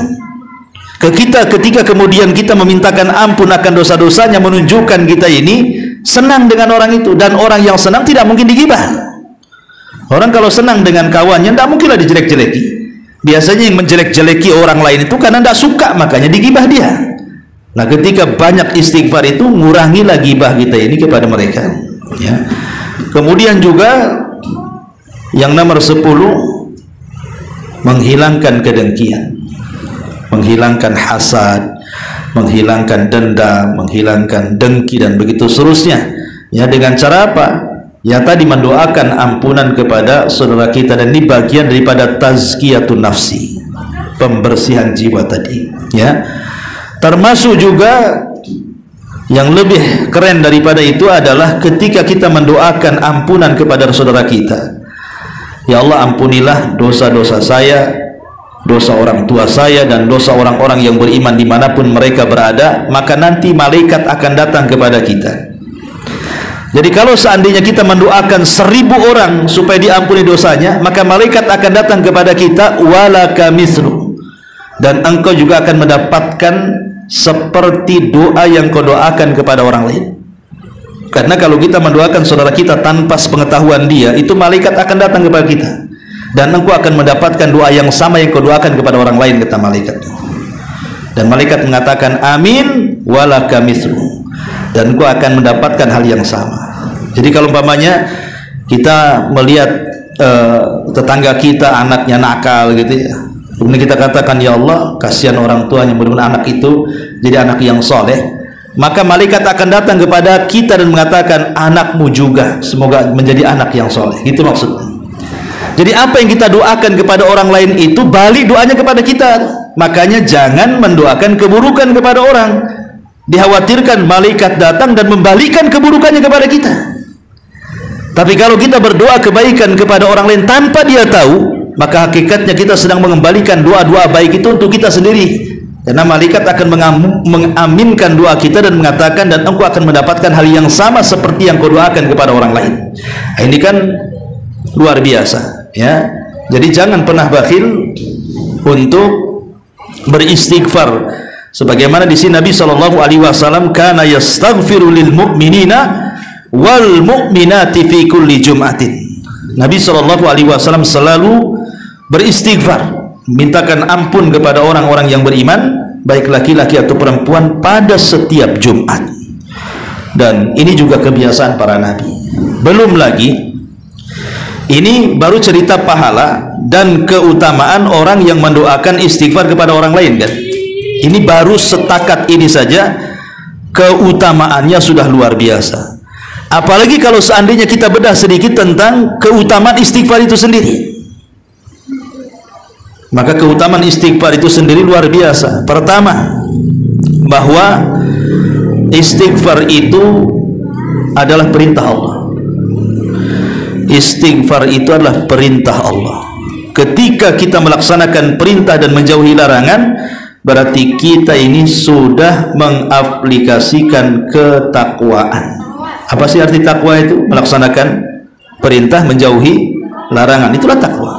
Ketika kemudian kita memintakan ampun akan dosa-dosanya, menunjukkan kita ini senang dengan orang itu. Dan orang yang senang tidak mungkin digibah. Orang kalau senang dengan kawannya tidak mungkinlah dijelek-jeleki. Biasanya yang menjelek-jeleki orang lain itu karena tidak suka, makanya digibah dia. Nah, ketika banyak istighfar itu ngurangilah gibah kita ini kepada mereka, ya. Kemudian juga yang nomor 10, menghilangkan kedengkian, menghilangkan hasad, menghilangkan dendam, menghilangkan dengki dan begitu seterusnya. Ya, dengan cara apa? Ya tadi mendoakan ampunan kepada saudara kita, dan ini bagian daripada tazkiyatun nafsi, pembersihan jiwa tadi, ya. Termasuk juga yang lebih keren daripada itu adalah ketika kita mendoakan ampunan kepada saudara kita. Ya Allah, ampunilah dosa-dosa saya, dosa orang tua saya, dan dosa orang-orang yang beriman dimanapun mereka berada. Maka nanti malaikat akan datang kepada kita. Jadi kalau seandainya kita mendoakan 1000 orang supaya diampuni dosanya, maka malaikat akan datang kepada kita, walaka mislu, dan engkau juga akan mendapatkan seperti doa yang kau doakan kepada orang lain. Karena kalau kita mendoakan saudara kita tanpa sepengetahuan dia, itu malaikat akan datang kepada kita, dan engkau akan mendapatkan doa yang sama yang kau doakan kepada orang lain, kata malaikat. Dan malaikat mengatakan amin walaka mislu, dan engkau akan mendapatkan hal yang sama. Jadi kalau umpamanya kita melihat tetangga kita anaknya nakal gitu ya, kemudian kita katakan, ya Allah, kasihan orang tuanya, mudah-mudahan anak itu jadi anak yang soleh, maka malaikat akan datang kepada kita dan mengatakan, anakmu juga semoga menjadi anak yang soleh. Itu maksudnya. Jadi apa yang kita doakan kepada orang lain itu balik doanya kepada kita. Makanya jangan mendoakan keburukan kepada orang. Dikhawatirkan malaikat datang dan membalikkan keburukannya kepada kita. Tapi kalau kita berdoa kebaikan kepada orang lain tanpa dia tahu, maka hakikatnya kita sedang mengembalikan doa-doa baik itu untuk kita sendiri. Karena malaikat akan mengaminkan doa kita dan mengatakan, dan engkau akan mendapatkan hal yang sama seperti yang kau doakan kepada orang lain. Nah, ini kan luar biasa, ya. Jadi jangan pernah bakhil untuk beristighfar. Sebagaimana di sini Nabi SAW kana yastaghfiru lil mu'minina wal mu'minati fi kulli jum'atin. Nabi SAW selalu beristighfar, mintakan ampun kepada orang-orang yang beriman, baik laki-laki atau perempuan, pada setiap Jumat. Dan ini juga kebiasaan para nabi. Belum lagi, ini baru cerita pahala dan keutamaan orang yang mendoakan istighfar kepada orang lain, kan? Ini baru setakat ini saja keutamaannya sudah luar biasa. Apalagi kalau seandainya kita bedah sedikit tentang keutamaan istighfar itu sendiri. Maka keutamaan istighfar itu sendiri luar biasa. Pertama, bahwa istighfar itu adalah perintah Allah. Istighfar itu adalah perintah Allah. Ketika kita melaksanakan perintah dan menjauhi larangan, berarti kita ini sudah mengaplikasikan ketakwaan. Apa sih arti takwa itu? Melaksanakan perintah, menjauhi larangan. Itulah takwa.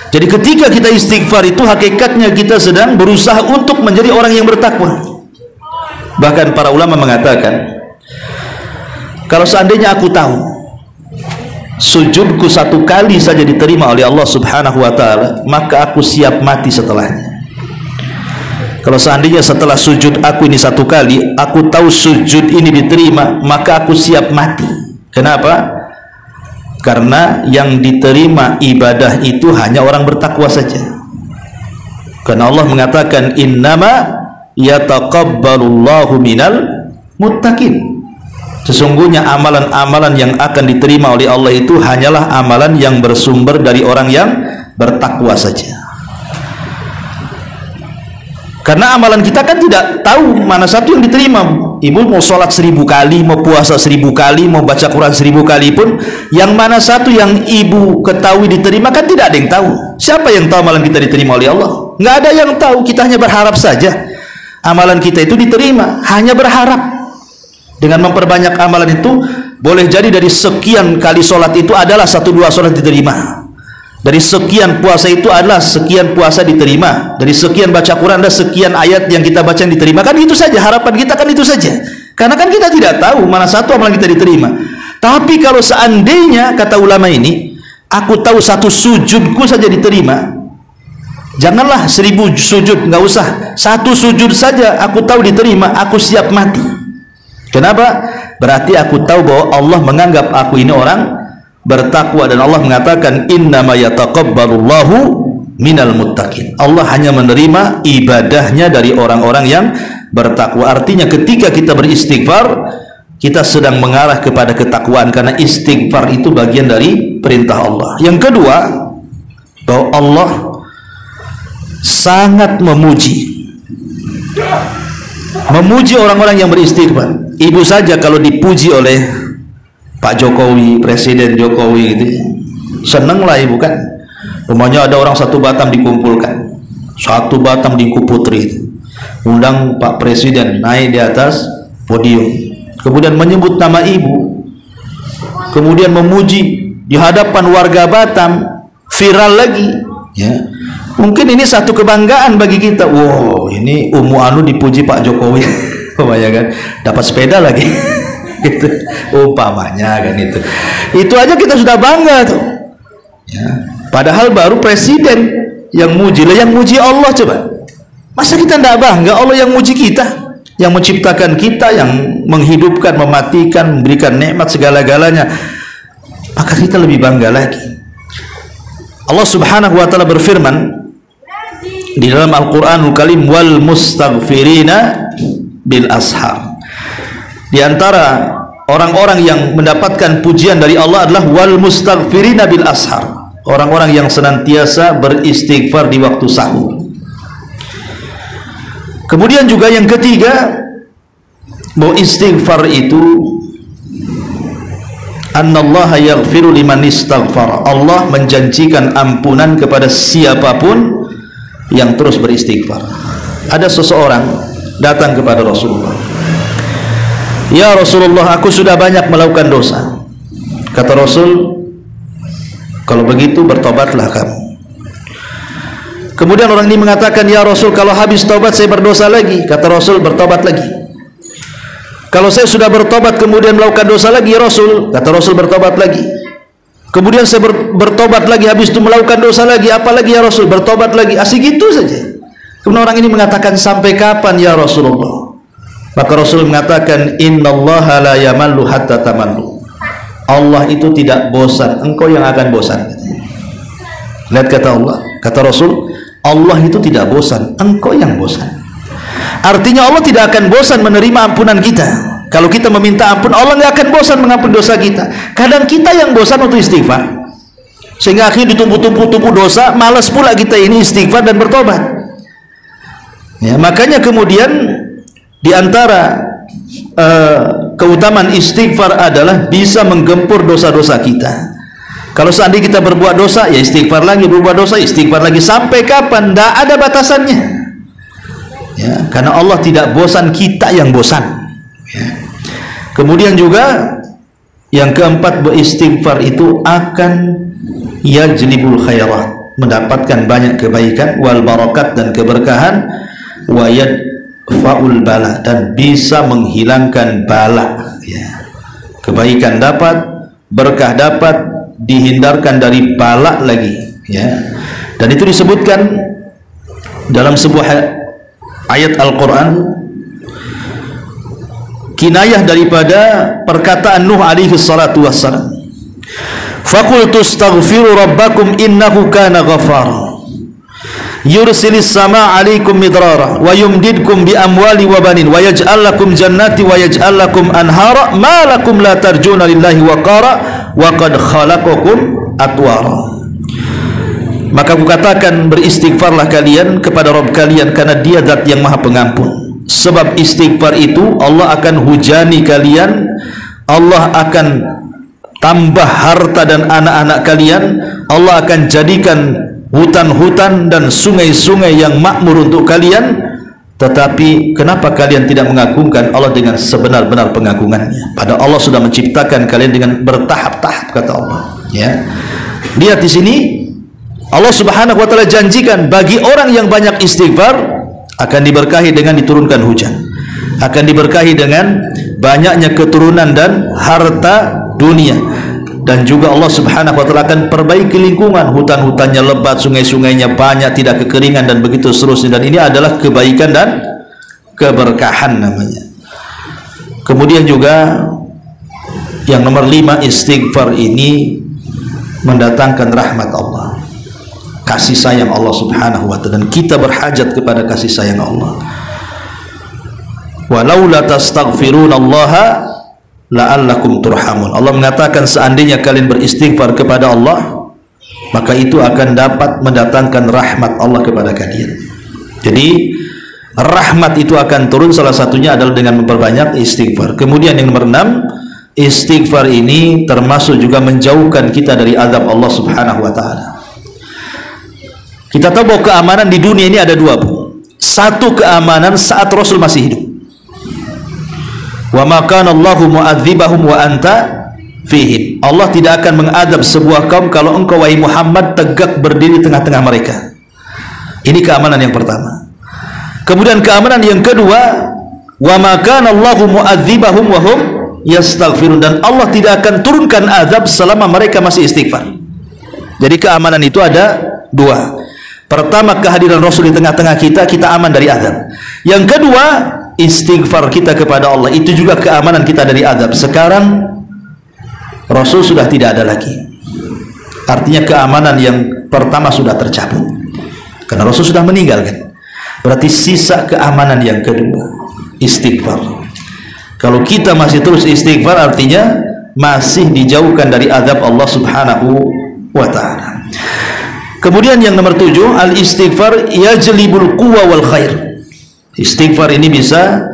Jadi ketika kita istighfar itu hakikatnya kita sedang berusaha untuk menjadi orang yang bertakwa. Bahkan para ulama mengatakan, kalau seandainya aku tahu sujudku 1 kali saja diterima oleh Allah Subhanahu wa ta'ala, maka aku siap mati setelahnya. Kalau seandainya setelah sujud aku ini 1 kali, aku tahu sujud ini diterima, maka aku siap mati. Kenapa? Karena yang diterima ibadah itu hanya orang bertakwa saja. Karena Allah mengatakan, innama yataqabbalullahu minal muttaqin. Sesungguhnya amalan-amalan yang akan diterima oleh Allah itu hanyalah amalan yang bersumber dari orang yang bertakwa saja. Karena amalan kita kan tidak tahu mana satu yang diterima. Ibu mau sholat 1000 kali, mau puasa 1000 kali, mau baca Quran 1000 kali pun, yang mana satu yang ibu ketahui diterima kan tidak ada yang tahu. Siapa yang tahu amalan kita diterima oleh Allah? Nggak ada yang tahu. Kita hanya berharap saja amalan kita itu diterima. Hanya berharap. Dengan memperbanyak amalan itu, boleh jadi dari sekian kali sholat itu adalah 1-2 sholat diterima. Dari sekian puasa itu adalah sekian puasa diterima. Dari sekian baca Quran ada sekian ayat yang kita baca yang diterima. Kan itu saja, harapan kita kan itu saja. Karena kan kita tidak tahu mana satu amalan kita diterima. Tapi kalau seandainya, kata ulama ini, aku tahu 1 sujudku saja diterima, janganlah 1000 sujud, nggak usah. 1 sujud saja aku tahu diterima, aku siap mati. Kenapa? Berarti aku tahu bahwa Allah menganggap aku ini orang bertakwa, dan Allah mengatakan innama yataqabbalullahu minal muttaqin. Allah hanya menerima ibadahnya dari orang-orang yang bertakwa. Artinya ketika kita beristighfar, kita sedang mengarah kepada ketakwaan, karena istighfar itu bagian dari perintah Allah. Yang kedua, bahwa Allah sangat memuji orang-orang yang beristighfar. Ibu saja kalau dipuji oleh Pak Jokowi, Presiden Jokowi gitu, seneng lah ibu kan. Rumahnya ada orang 1 Batam dikumpulkan, 1 Batam di Putri itu. Undang Pak Presiden naik di atas podium, kemudian menyebut nama ibu, kemudian memuji di hadapan warga Batam, viral lagi ya. Mungkin ini satu kebanggaan bagi kita. Wow, ini Umu Anu dipuji Pak Jokowi. Ya kan, dapat sepeda lagi. Gitu umpamanya kan, itu aja kita sudah bangga tuh ya. Padahal baru presiden yang muji lah, yang muji Allah. Coba, masa kita tidak bangga? Allah yang muji kita, yang menciptakan kita, yang menghidupkan, mematikan, memberikan nikmat segala-galanya, maka kita lebih bangga lagi. Allah Subhanahu wa ta'ala berfirman di dalam Al-Qur'anul Karim, wal mustaghfirina bil ashar. Di antara orang-orang yang mendapatkan pujian dari Allah adalah wal mustaghfirina bil ashar, orang-orang yang senantiasa beristighfar di waktu sahur. Kemudian juga yang ketiga, bahwa istighfar itu annallaha yaghfiru liman istaghfar. Allah menjanjikan ampunan kepada siapapun yang terus beristighfar. Ada seseorang datang kepada Rasulullah, ya Rasulullah, aku sudah banyak melakukan dosa. Kata Rasul, kalau begitu bertobatlah kamu. Kemudian orang ini mengatakan, ya Rasul, kalau habis tobat saya berdosa lagi. Kata Rasul, bertobat lagi. Kalau saya sudah bertobat kemudian melakukan dosa lagi, ya Rasul, kata Rasul, bertobat lagi. Kemudian saya bertobat lagi, habis itu melakukan dosa lagi, apalagi ya Rasul, bertobat lagi. Asik gitu saja. Kemudian orang ini mengatakan, sampai kapan ya Rasulullah? Maka Rasul mengatakan, innallaha la yamallu hatta tamallu. Allah itu tidak bosan, engkau yang akan bosan. Lihat kata Allah, kata Rasul, Allah itu tidak bosan, engkau yang bosan. Artinya Allah tidak akan bosan menerima ampunan kita. Kalau kita meminta ampun, Allah nggak akan bosan mengampuni dosa kita. Kadang kita yang bosan untuk istighfar, sehingga akhirnya ditumpuk-tumpuk dosa, malas pula kita ini istighfar dan bertobat ya. Makanya kemudian di antara keutamaan istighfar adalah bisa menggempur dosa-dosa kita. Kalau seandainya kita berbuat dosa, ya istighfar lagi, berbuat dosa, istighfar lagi, sampai kapan? Tidak ada batasannya ya, karena Allah tidak bosan, kita yang bosan ya. Kemudian juga yang keempat, beristighfar itu akan yajlibul khairat, mendapatkan banyak kebaikan, wal barakat, dan keberkahan, wa faul bala, dan bisa menghilangkan bala ya. Kebaikan dapat, berkah dapat, dihindarkan dari bala lagi ya. Dan itu disebutkan dalam sebuah ayat Al-Quran, kinayah daripada perkataan Nuh alaihi salatu wassalam, faqultu astaghfiru rabbakum innahu kana ghafara yursilis sama alaikum midrara wa yumdidkum bi amwali wa banin wa yaj'al lakum jannati wa yaj'al lakum anhara ma lakum la tarjuna lillahi waqara wa qad khalaqakum atwara. Maka aku katakan, beristighfarlah kalian kepada Rabb kalian, karena Dia zat yang Maha Pengampun. Sebab istighfar itu Allah akan hujani kalian, Allah akan tambah harta dan anak-anak kalian, Allah akan jadikan hutan-hutan dan sungai-sungai yang makmur untuk kalian. Tetapi kenapa kalian tidak mengagungkan Allah dengan sebenar-benar pengagungannya? Padahal Allah sudah menciptakan kalian dengan bertahap-tahap, kata Allah. Ya, lihat di sini Allah Subhanahu wa taala janjikan bagi orang yang banyak istighfar akan diberkahi dengan diturunkan hujan, akan diberkahi dengan banyaknya keturunan dan harta dunia, dan juga Allah Subhanahu wa taala akan perbaiki lingkungan, hutan-hutannya lebat, sungai-sungainya banyak, tidak kekeringan, dan begitu seterusnya. Dan ini adalah kebaikan dan keberkahan namanya. Kemudian juga yang nomor 5, istighfar ini mendatangkan rahmat Allah, kasih sayang Allah Subhanahu wa taala, dan kita berhajat kepada kasih sayang Allah. Walau la tastaghfirunallaha la'allakum turhamun. Allah mengatakan, seandainya kalian beristighfar kepada Allah, maka itu akan dapat mendatangkan rahmat Allah kepada kalian. Jadi rahmat itu akan turun, salah satunya adalah dengan memperbanyak istighfar. Kemudian yang nomor 6, istighfar ini termasuk juga menjauhkan kita dari azab Allah Subhanahu wa taala. Kita tahu bahwa keamanan di dunia ini ada dua, Bu. Satu, keamanan saat Rasul masih hidup. Wa ma kana Allahu mu'adzibahum wa anta fihim. Allah tidak akan mengadab sebuah kaum kalau engkau, wahai Muhammad, tegak berdiri tengah-tengah mereka. Ini keamanan yang pertama. Kemudian keamanan yang kedua, wa ma kana Allahu mu'adzibahum wa hum yastaghfirun, dan Allah tidak akan turunkan azab selama mereka masih istighfar. Jadi keamanan itu ada dua. Pertama, kehadiran Rasul di tengah-tengah kita, kita aman dari azab. Yang kedua, istighfar kita kepada Allah, itu juga keamanan kita dari azab. Sekarang Rasul sudah tidak ada lagi, artinya keamanan yang pertama sudah tercabut karena Rasul sudah meninggal, kan? Berarti sisa keamanan yang kedua, istighfar. Kalau kita masih terus istighfar, artinya masih dijauhkan dari azab Allah Subhanahu wa ta'ala. Kemudian yang nomor 7, al-istighfar yajlibul quwwa wal khair. Istighfar ini bisa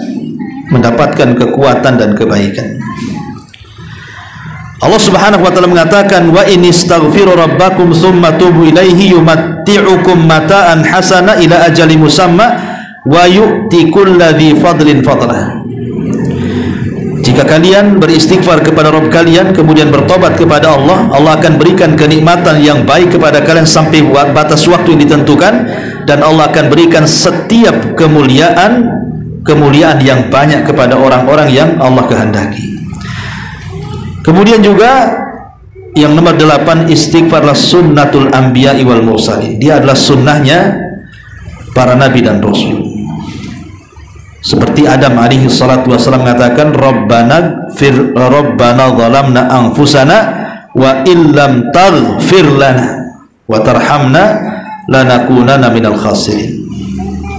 mendapatkan kekuatan dan kebaikan. Allah Subhanahu wa taala mengatakan, wa in istaghfiru rabbakum tsumma tubu ilaihi yumatti'ukum mata'an hasana ila ajalin musamma wa yu'ti kulladzi fadlin fadlah. Jika kalian beristighfar kepada Rabb kalian, kemudian bertobat kepada Allah, Allah akan berikan kenikmatan yang baik kepada kalian sampai batas waktu yang ditentukan, dan Allah akan berikan setiap kemuliaan yang banyak kepada orang-orang yang Allah kehendaki. Kemudian juga yang nomor 8, istighfarlah sunnatul anbiya'i wal mursalin. Dia adalah sunnahnya para nabi dan rasul. Seperti Adam alaihi salatu wasallam mengatakan, Rabbana zalamna anfusana wa illam taghfir lana wa tarhamna lanakunanna minal khasirin.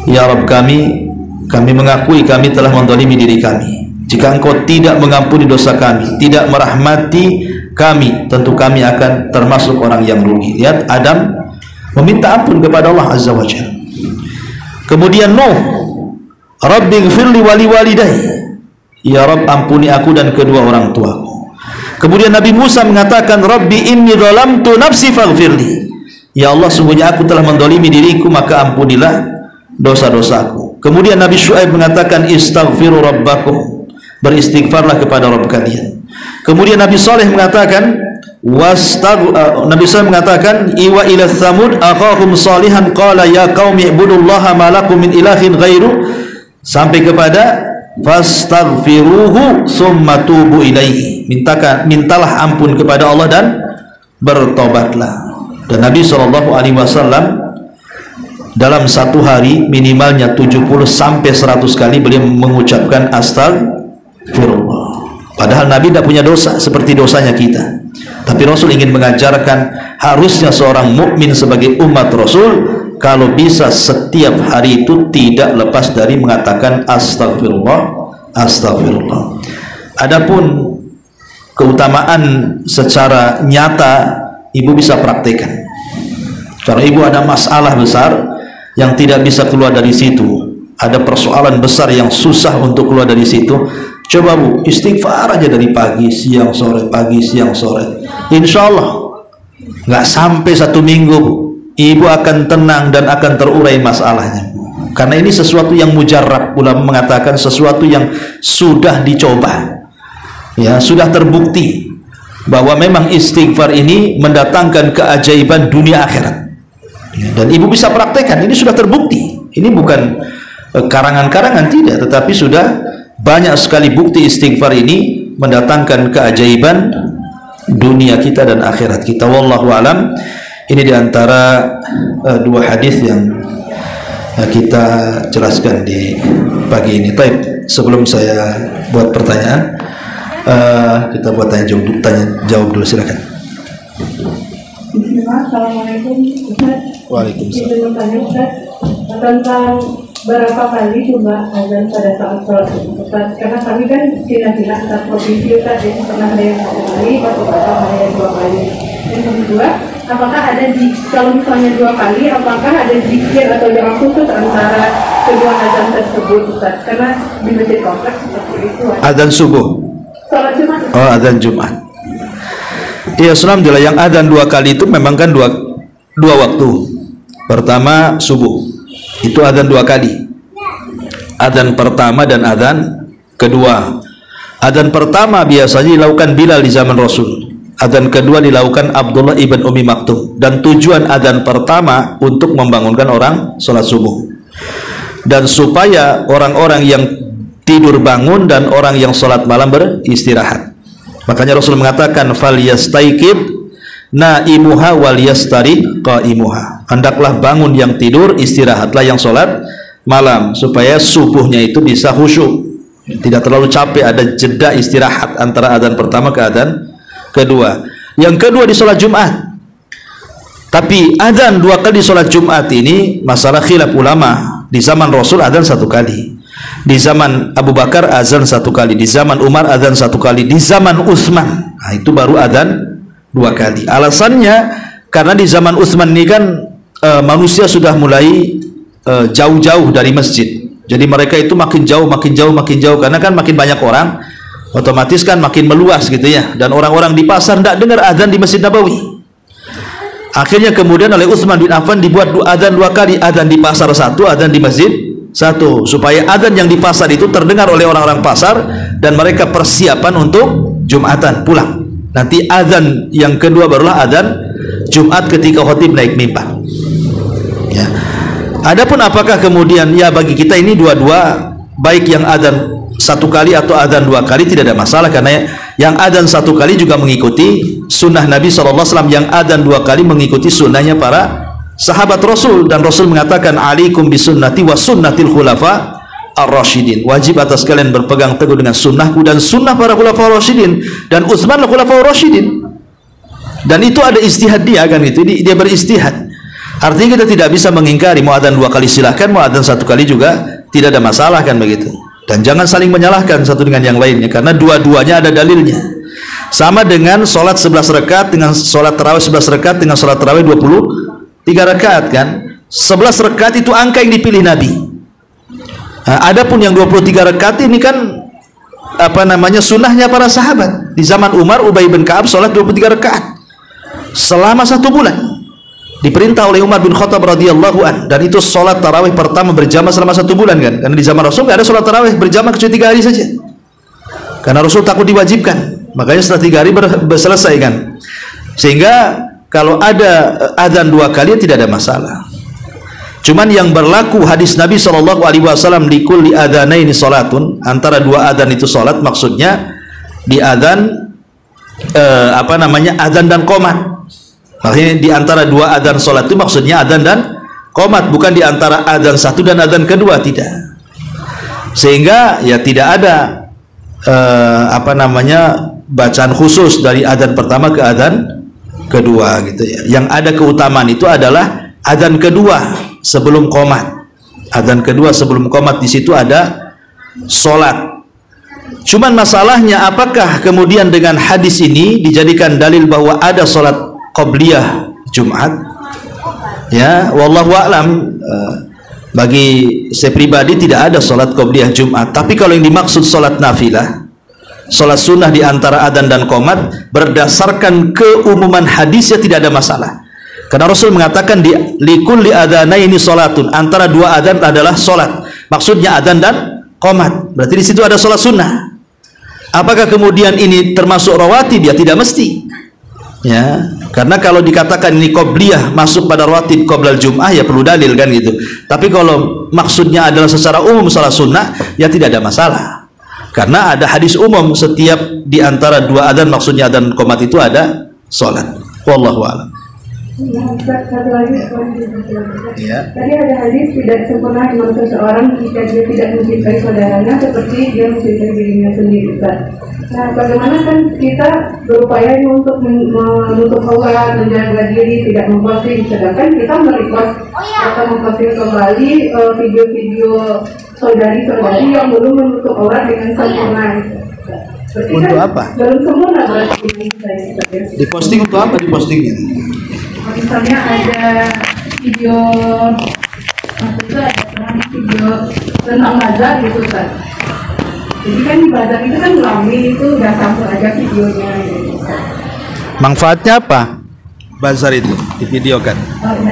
Ya Rabb kami mengakui kami telah menzalimi diri kami. Jika engkau tidak mengampuni dosa kami, tidak merahmati kami, tentu kami akan termasuk orang yang rugi. Lihat, Adam meminta ampun kepada Allah Azza wa Jalla. Kemudian Nuh, Rabbighfirli wali walidayya. Ya Rabb, ampuni aku dan kedua orang tuaku. Kemudian Nabi Musa mengatakan, Rabbi inni zalamtu nafsi faghfirli. Ya Allah, sungguhnya aku telah mendolimi diriku, maka ampunilah dosa-dosaku. Kemudian Nabi Syuaib mengatakan, istaghfiru rabbakum. Beristighfarlah kepada Rabb kalian. Kemudian Nabi Saleh mengatakan, iwa ila thamud akhahum salihan qala ya qaumi ibudullaha ma lakum min ilahin ghairu, sampai kepada fastaghfiruhu summa tubu ilaihi. Mintalah ampun kepada Allah dan bertobatlah. Dan Nabi SAW dalam satu hari minimalnya 70 sampai 100 kali beliau mengucapkan astaghfirullah. Padahal Nabi tidak punya dosa seperti dosanya kita, tapi Rasul ingin mengajarkan harusnya seorang mukmin sebagai umat Rasul kalau bisa setiap hari itu tidak lepas dari mengatakan astagfirullah, astagfirullah. Adapun keutamaan secara nyata, ibu bisa praktekkan. Karena ibu ada masalah besar yang tidak bisa keluar dari situ, ada persoalan besar yang susah untuk keluar dari situ. Coba bu, istighfar aja dari pagi, siang, sore, pagi, siang, sore. Insya Allah nggak sampai 1 minggu bu, ibu akan tenang dan akan terurai masalahnya. Karena ini sesuatu yang mujarrab, ulama mengatakan sesuatu yang sudah dicoba, ya, sudah terbukti bahwa memang istighfar ini mendatangkan keajaiban dunia akhirat. Dan ibu bisa praktekkan, ini sudah terbukti. Ini bukan karangan-karangan, tidak, tetapi sudah banyak sekali bukti istighfar ini mendatangkan keajaiban dunia kita dan akhirat kita. Wallahu alam. Ini diantara 2 hadis yang kita jelaskan di pagi ini. Baik, sebelum saya buat pertanyaan, kita buat tanya jawab dulu, silakan. Assalamualaikum Ustaz. Waalaikumsalam. Izin bertanya Ustaz tentang berapa kali jumlah azan pada saat sholat Ustaz, karena kami kan tidak antar provinsi Ustaz, jadi pernah ada yang 1 kali, pernah ada yang 2 kali. Dan yang kedua, apakah ada kalau misalnya 2 kali, apakah ada zikir atau doa khusus antara kedua azan tersebut Ustaz? Karena di masjid kompleks seperti itu. Azan subuh. Sholat Jumat. Oh, azan Jumat. Iya, alhamdulillah, yang azan 2 kali itu memang kan dua waktu. Pertama subuh, itu azan 2 kali. Azan pertama dan azan kedua. Azan pertama biasanya dilakukan Bilal di zaman Rasul. Azan kedua dilakukan Abdullah ibn Umi Maktum. Dan tujuan azan pertama untuk membangunkan orang sholat subuh, dan supaya orang-orang yang tidur bangun dan orang yang sholat malam beristirahat. Makanya Rasul mengatakan fal yastaikib naimuha wal yastari qaimuha. Hendaklah bangun yang tidur, istirahatlah yang sholat malam, supaya subuhnya itu bisa khusyuk, tidak terlalu capek, ada jeda istirahat antara azan pertama ke azan kedua. Yang kedua di sholat Jumat. Tapi azan 2 kali di sholat Jumat ini masalah khilaf ulama. Di zaman Rasul azan 1 kali, di zaman Abu Bakar azan 1 kali, di zaman Umar azan 1 kali, di zaman Utsman, nah itu baru azan 2 kali. Alasannya karena di zaman Utsman ini kan manusia sudah mulai jauh-jauh dari masjid. Jadi mereka itu makin jauh karena kan makin banyak orang, otomatis kan makin meluas gitu ya. Dan orang-orang di pasar tidak dengar azan di Masjid Nabawi. Akhirnya kemudian oleh Utsman bin Affan dibuat azan 2 kali, azan di pasar 1, azan di masjid 1, supaya azan yang di pasar itu terdengar oleh orang-orang pasar dan mereka persiapan untuk Jumatan pulang. Nanti azan yang kedua barulah azan Jumat ketika khatib naik mimbar. Ya. Adapun apakah kemudian ya bagi kita ini dua-dua, baik yang azan 1 kali atau azan 2 kali tidak ada masalah, karena yang azan 1 kali juga mengikuti sunnah Nabi SAW, yang azan 2 kali mengikuti sunnahnya para sahabat Rasul. Dan Rasul mengatakan alaikum bisunnati wa sunnatil khulafa ar-rasyidin, wajib atas kalian berpegang teguh dengan sunnahku dan sunnah para khulafa ar-rasyidin, dan Utsman lah khulafa ar-rasyidin. Dan itu ada istihad dia kan, itu dia beristihad. Artinya kita tidak bisa mengingkari, mau azan 2 kali silahkan, mau azan 1 kali juga tidak ada masalah kan begitu. Dan jangan saling menyalahkan satu dengan yang lainnya, karena dua-duanya ada dalilnya. Sama dengan sholat 11 rakaat dengan sholat tarawih 11 rakaat dengan sholat tarawih 23 rakaat kan. 11 rakaat itu angka yang dipilih Nabi. Nah, adapun yang 23 rakaat ini kan sunnahnya para sahabat. Di zaman Umar, Ubay bin Ka'ab sholat 23 rakaat selama 1 bulan. Diperintah oleh Umar bin Khattab radhiyallahu an, dan itu sholat tarawih pertama berjamaah selama 1 bulan kan, karena di zaman Rasul nggak ada sholat tarawih berjamaah kecuali 3 hari saja, karena Rasul takut diwajibkan, makanya setelah 3 hari selesai kan. Sehingga kalau ada azan 2 kali tidak ada masalah. Cuman yang berlaku hadis Nabi SAW di kulli adzanaini salatun, antara 2 adzan itu salat, maksudnya di adzan adzan dan qomat. Makanya di antara 2 adzan salat itu maksudnya adzan dan qomat, bukan di antara adzan 1 dan adzan kedua, tidak. Sehingga ya tidak ada bacaan khusus dari adzan pertama ke adzan kedua gitu ya. Yang ada keutamaan itu adalah adzan kedua sebelum qomat. Adzan kedua sebelum qomat, di situ ada salat. Cuman masalahnya apakah kemudian dengan hadis ini dijadikan dalil bahwa ada salat qabliyah Jumat? Ya, wallahu a'lam. Bagi saya pribadi tidak ada salat qobliyah Jumat. Tapi kalau yang dimaksud salat nafilah, salat sunnah di antara adzan dan qomat, berdasarkan keumuman hadisnya tidak ada masalah. Karena Rasul mengatakan di likulli adzanaini salatun, antara dua adzan adalah salat. Maksudnya adzan dan qomat. Berarti di situ ada salat sunnah. Apakah kemudian ini termasuk rawatib? Ya tidak mesti. Ya, karena kalau dikatakan ini qobliyah masuk pada rawatib qoblal jum'ah, ya perlu dalil kan gitu. Tapi kalau maksudnya adalah secara umum salat sunnah, ya tidak ada masalah. Karena ada hadis umum setiap di antara dua adzan, maksudnya adzan qomat itu ada salat. Wallahu a'lam. Satu lagi, Ya. tadi ada hadis tidak sempurna iman seseorang jika dia tidak mencintai saudaranya seperti dia mencintai dirinya sendiri. Nah, bagaimana kan kita berupaya untuk menutup aurat, menjaga diri, tidak memposting, sedangkan kita merepost atau memposting kembali video-video saudari-saudari yang belum menutup aurat dengan sempurna. Berarti Untuk kan apa? belum sempurna berarti ini saya. Diposting untuk apa dipostingnya? Misalnya ada video, maksudnya ada video tentang bazar gitu kan. Jadi kan di bazar itu kan ramai, itu udah campur aja videonya gitu. Manfaatnya apa? Bazar itu divideokan.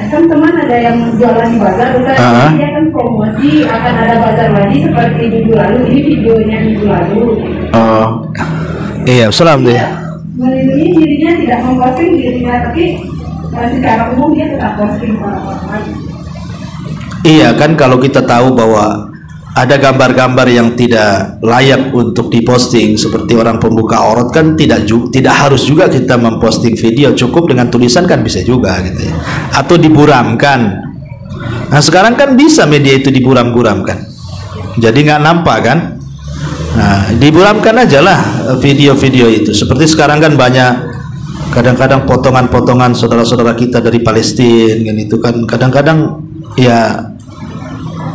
Kan teman ada yang jualan di bazar, udah dia kan promosi akan ada bazar lagi seperti minggu lalu, ini videonya minggu lalu. Oh, iya, salam deh. Melindungi dirinya, tidak memposting dirinya, tapi secara umum dia tetap posting orang-orang. Iya kan, kalau kita tahu bahwa ada gambar-gambar yang tidak layak untuk diposting seperti orang pembuka aurat, kan tidak harus juga kita memposting video, cukup dengan tulisan kan bisa juga gitu ya. Atau diburamkan. Nah sekarang kan bisa media itu diburam-buramkan, jadi nggak nampak kan. Nah diburamkan aja lah video-video itu. Seperti sekarang kan banyak kadang-kadang potongan-potongan saudara-saudara kita dari Palestina kan, itu kan kadang-kadang ya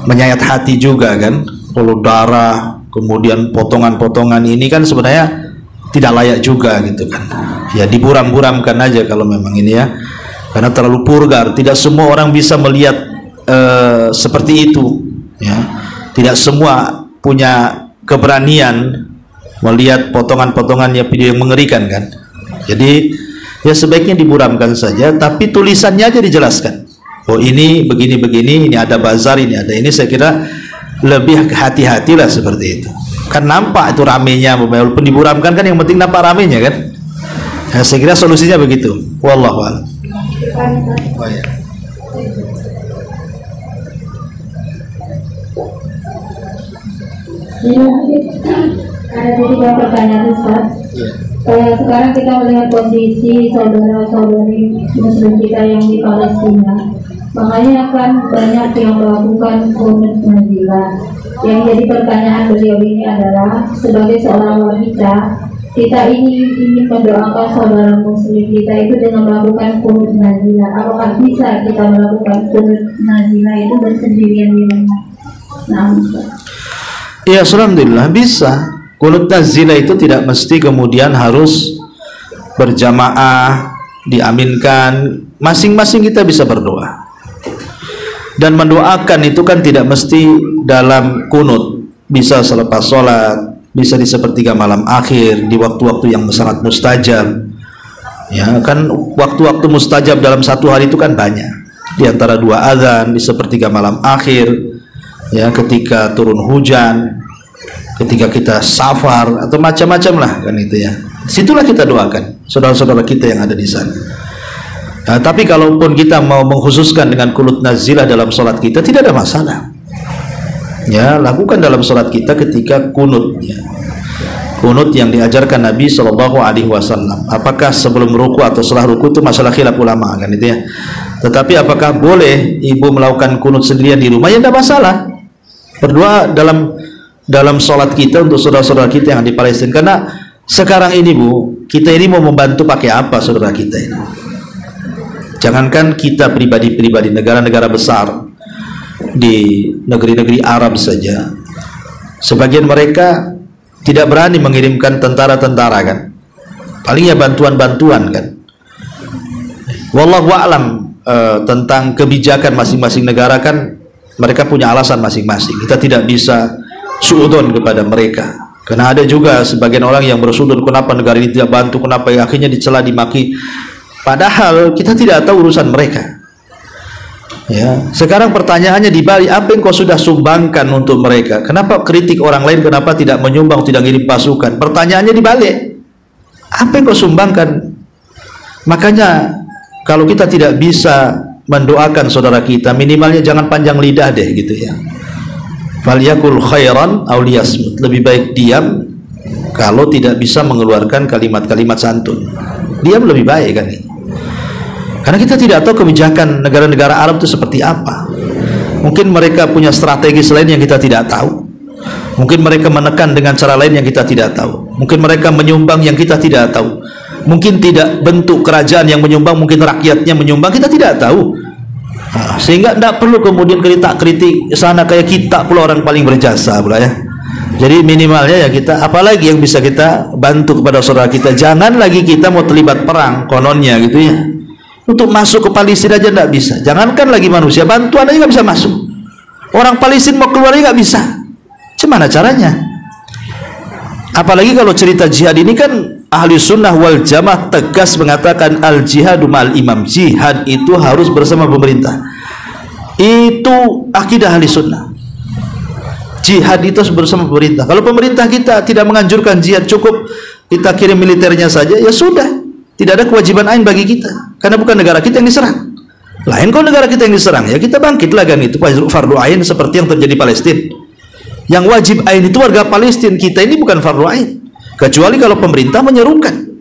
menyayat hati juga kan. Kalau darah, kemudian potongan-potongan ini kan sebenarnya tidak layak juga gitu kan. Ya diburam-buramkan aja kalau memang ini ya, karena terlalu vulgar. Tidak semua orang bisa melihat seperti itu ya. Tidak semua punya keberanian melihat potongan-potongannya video yang mengerikan kan. Jadi ya sebaiknya diburamkan saja, tapi tulisannya aja dijelaskan. Oh ini begini-begini, ini ada bazar, ini ada ini. Saya kira lebih hati-hatilah seperti itu. Kan nampak itu ramenya, walaupun diburamkan kan yang penting nampak ramenya kan. Nah, saya kira solusinya begitu. Wallahu a'lam. Oh, ya. Ada tiga pertanyaan Ustaz. Sekarang kita melihat kondisi saudara-saudari Muslim kita yang di Palestina, makanya akan banyak yang melakukan qunut nazilah. Yang jadi pertanyaan beliau ini adalah, sebagai seorang wanita, kita ini ingin mendoakan saudara Muslim kita itu dengan melakukan qunut nazilah. Apakah bisa kita melakukan qunut nazilah itu bersendirian di rumah? Nah, Ya, alhamdulillah bisa. Qunut nazilah itu tidak mesti kemudian harus berjamaah, diaminkan. Masing-masing kita bisa berdoa. Dan mendoakan itu kan tidak mesti dalam qunut. Bisa selepas sholat, bisa di sepertiga malam akhir, di waktu-waktu yang sangat mustajab. Ya, kan waktu-waktu mustajab dalam satu hari itu kan banyak. Di antara dua azan, di sepertiga malam akhir, ya, ketika turun hujan, ketika kita safar, atau macam-macam lah kan itu ya. Situlah kita doakan saudara-saudara kita yang ada di sana. Nah, tapi kalaupun kita mau mengkhususkan dengan qunut nazilah dalam sholat kita, tidak ada masalah. Ya, lakukan dalam sholat kita ketika qunut. Ya. Qunut yang diajarkan Nabi SAW. Apakah sebelum ruku atau setelah ruku itu masalah khilaf ulama kan itu ya. Tetapi apakah boleh ibu melakukan qunut sendirian di rumah? Ya tidak masalah. Berdoa dalam sholat kita untuk saudara-saudara kita yang di Palestina. Karena sekarang ini Bu, kita ini mau membantu pakai apa saudara kita ini? Jangankan kita pribadi-pribadi, negara-negara besar di negeri-negeri Arab saja, sebagian mereka tidak berani mengirimkan tentara-tentara kan, paling ya bantuan-bantuan kan. Wallahu a'lam, tentang kebijakan masing-masing negara kan mereka punya alasan masing-masing. Kita tidak bisa suudon kepada mereka. Karena ada juga sebagian orang yang bersudut, kenapa negara ini tidak bantu, kenapa akhirnya dicela, dimaki. Padahal kita tidak tahu urusan mereka. Ya, sekarang pertanyaannya dibalik, apa yang kau sudah sumbangkan untuk mereka? Kenapa kritik orang lain, kenapa tidak menyumbang, tidak ngirim pasukan? Pertanyaannya dibalik, apa yang kau sumbangkan? Makanya kalau kita tidak bisa mendoakan saudara kita, minimalnya jangan panjang lidah deh gitu ya. Falyakul khairan aw liyasmut. Lebih baik diam kalau tidak bisa mengeluarkan kalimat-kalimat santun. Diam lebih baik kan ini. Karena kita tidak tahu kebijakan negara-negara Arab itu seperti apa. Mungkin mereka punya strategi lain yang kita tidak tahu. Mungkin mereka menekan dengan cara lain yang kita tidak tahu. Mungkin mereka menyumbang yang kita tidak tahu. Mungkin tidak bentuk kerajaan yang menyumbang, mungkin rakyatnya menyumbang, kita tidak tahu. Sehingga tidak perlu kemudian kritik sana kayak kita pula orang paling berjasa pula ya. Jadi minimalnya ya kita, apalagi yang bisa kita bantu kepada saudara kita. Jangan lagi kita mau terlibat perang kononnya gitu ya. Untuk masuk ke Palestina aja tidak bisa. Jangankan lagi manusia, bantuan aja nggak bisa masuk. Orang Palestina mau keluar aja nggak bisa. Gimana caranya? Apalagi kalau cerita jihad ini kan ahli sunnah wal jamaah tegas mengatakan al jihadu ma'al imam. Jihad itu harus bersama pemerintah. Itu akidah ahli sunnah. Jihad itu harus bersama pemerintah. Kalau pemerintah kita tidak menganjurkan jihad, cukup kita kirim militernya saja, ya sudah. Tidak ada kewajiban ain bagi kita. Karena bukan negara kita yang diserang. Lain kalau negara kita yang diserang, ya kita bangkitlah kan itu fardu ain seperti yang terjadi Palestina. Yang wajib ain itu warga Palestina, kita ini bukan fardu ain. Kecuali kalau pemerintah menyerukan.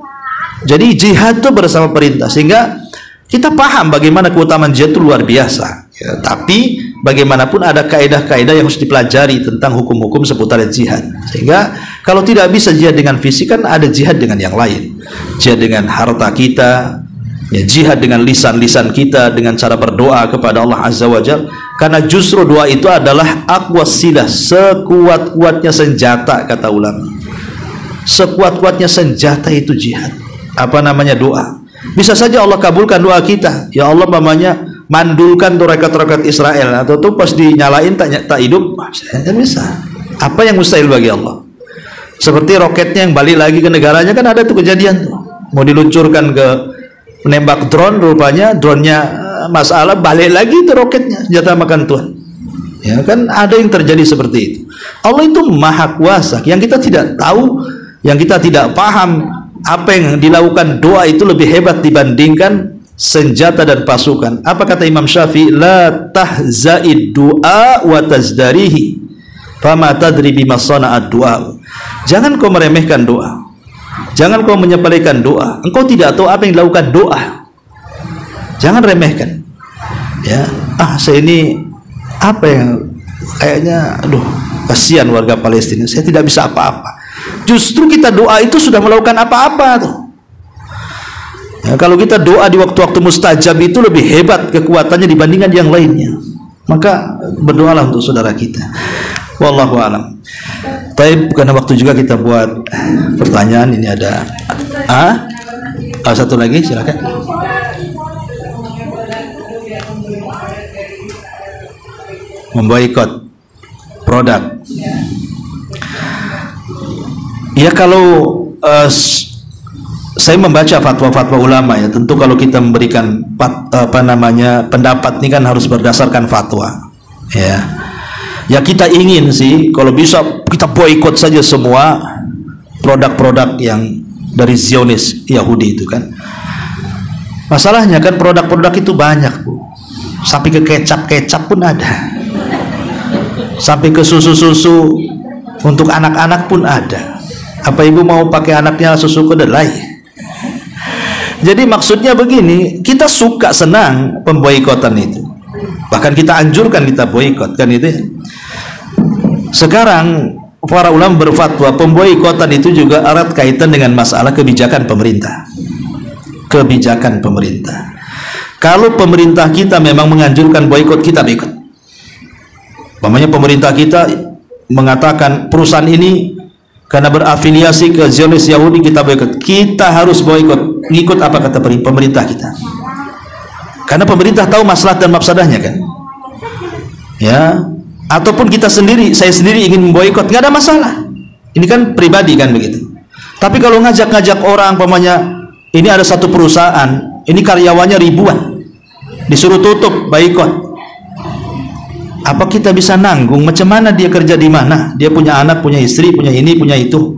Jadi jihad itu bersama perintah, sehingga kita paham bagaimana keutamaan jihad itu luar biasa ya, tapi bagaimanapun ada kaidah-kaidah yang harus dipelajari tentang hukum-hukum seputar jihad. Sehingga kalau tidak bisa jihad dengan fisik, kan ada jihad dengan yang lain. Jihad dengan harta kita ya, jihad dengan lisan-lisan kita, dengan cara berdoa kepada Allah Azza wa Jalla. Karena justru doa itu adalah aqwasilah, sekuat-kuatnya senjata, kata ulama. Sekuat-kuatnya senjata itu jihad. Apa namanya? Doa. Bisa saja Allah kabulkan doa kita. Ya Allah, mamanya mandulkan tuh roket-roket Israel, atau tuh pas dinyalain tak hidup, kan bisa. Apa yang mustahil bagi Allah? Seperti roketnya yang balik lagi ke negaranya, kan ada tuh kejadian tuh. Mau diluncurkan ke menembak drone, rupanya drone-nya masalah, balik lagi itu roketnya, senjata makan Tuhan. Ya kan ada yang terjadi seperti itu. Allah itu maha kuasa. Yang kita tidak tahu, yang kita tidak paham, apa yang dilakukan doa itu lebih hebat dibandingkan senjata dan pasukan. Apa kata Imam Syafi'i? La tahza'id du'a wa tazdarihi fama tadri bima sana'ad du'a. Jangan kau meremehkan doa, jangan kau menyepelekan doa. Engkau tidak tahu apa yang dilakukan doa. Jangan remehkan. Ya, saya ini apa yang kayaknya, aduh, kasihan warga Palestina, saya tidak bisa apa-apa. Justru kita doa itu sudah melakukan apa-apa tuh. Ya, kalau kita doa di waktu-waktu mustajab itu lebih hebat kekuatannya dibandingkan yang lainnya. Maka berdoalah untuk saudara kita. Wallahu a'lam. Baik, karena waktu juga kita buat pertanyaan. Ini ada satu lagi, silakan. Memboikot produk. Ya, kalau saya membaca fatwa-fatwa ulama ya, tentu kalau kita memberikan pendapat ini kan harus berdasarkan fatwa. Ya kita ingin sih kalau bisa kita boikot saja semua produk-produk yang dari Zionis Yahudi itu kan. Masalahnya kan produk-produk itu banyak, Bu. Sampai ke kecap-kecap pun ada. Sampai ke susu-susu untuk anak-anak pun ada. Apa ibu mau pakai anaknya susu kedelai? Jadi maksudnya begini, kita suka senang pemboikotan itu. Bahkan kita anjurkan kita boikot kan itu. Sekarang para ulama berfatwa pemboikotan itu juga erat kaitan dengan masalah kebijakan pemerintah. Kebijakan pemerintah. Kalau pemerintah kita memang menganjurkan boikot, kita boikot. Namanya pemerintah kita mengatakan perusahaan ini karena berafiliasi ke Zionis Yahudi kita boikot. Kita harus boikot. Ngikut apa kata pemerintah kita. Karena pemerintah tahu maslahat dan mafsadahnya kan. Ya, ataupun kita sendiri, saya sendiri ingin memboikot, nggak ada masalah. Ini kan pribadi kan begitu. Tapi kalau ngajak-ngajak orang, umpamanya ini ada satu perusahaan, ini karyawannya ribuan, disuruh tutup, boikot. Apa kita bisa nanggung? Macam mana dia kerja di mana? Dia punya anak, punya istri, punya ini, punya itu.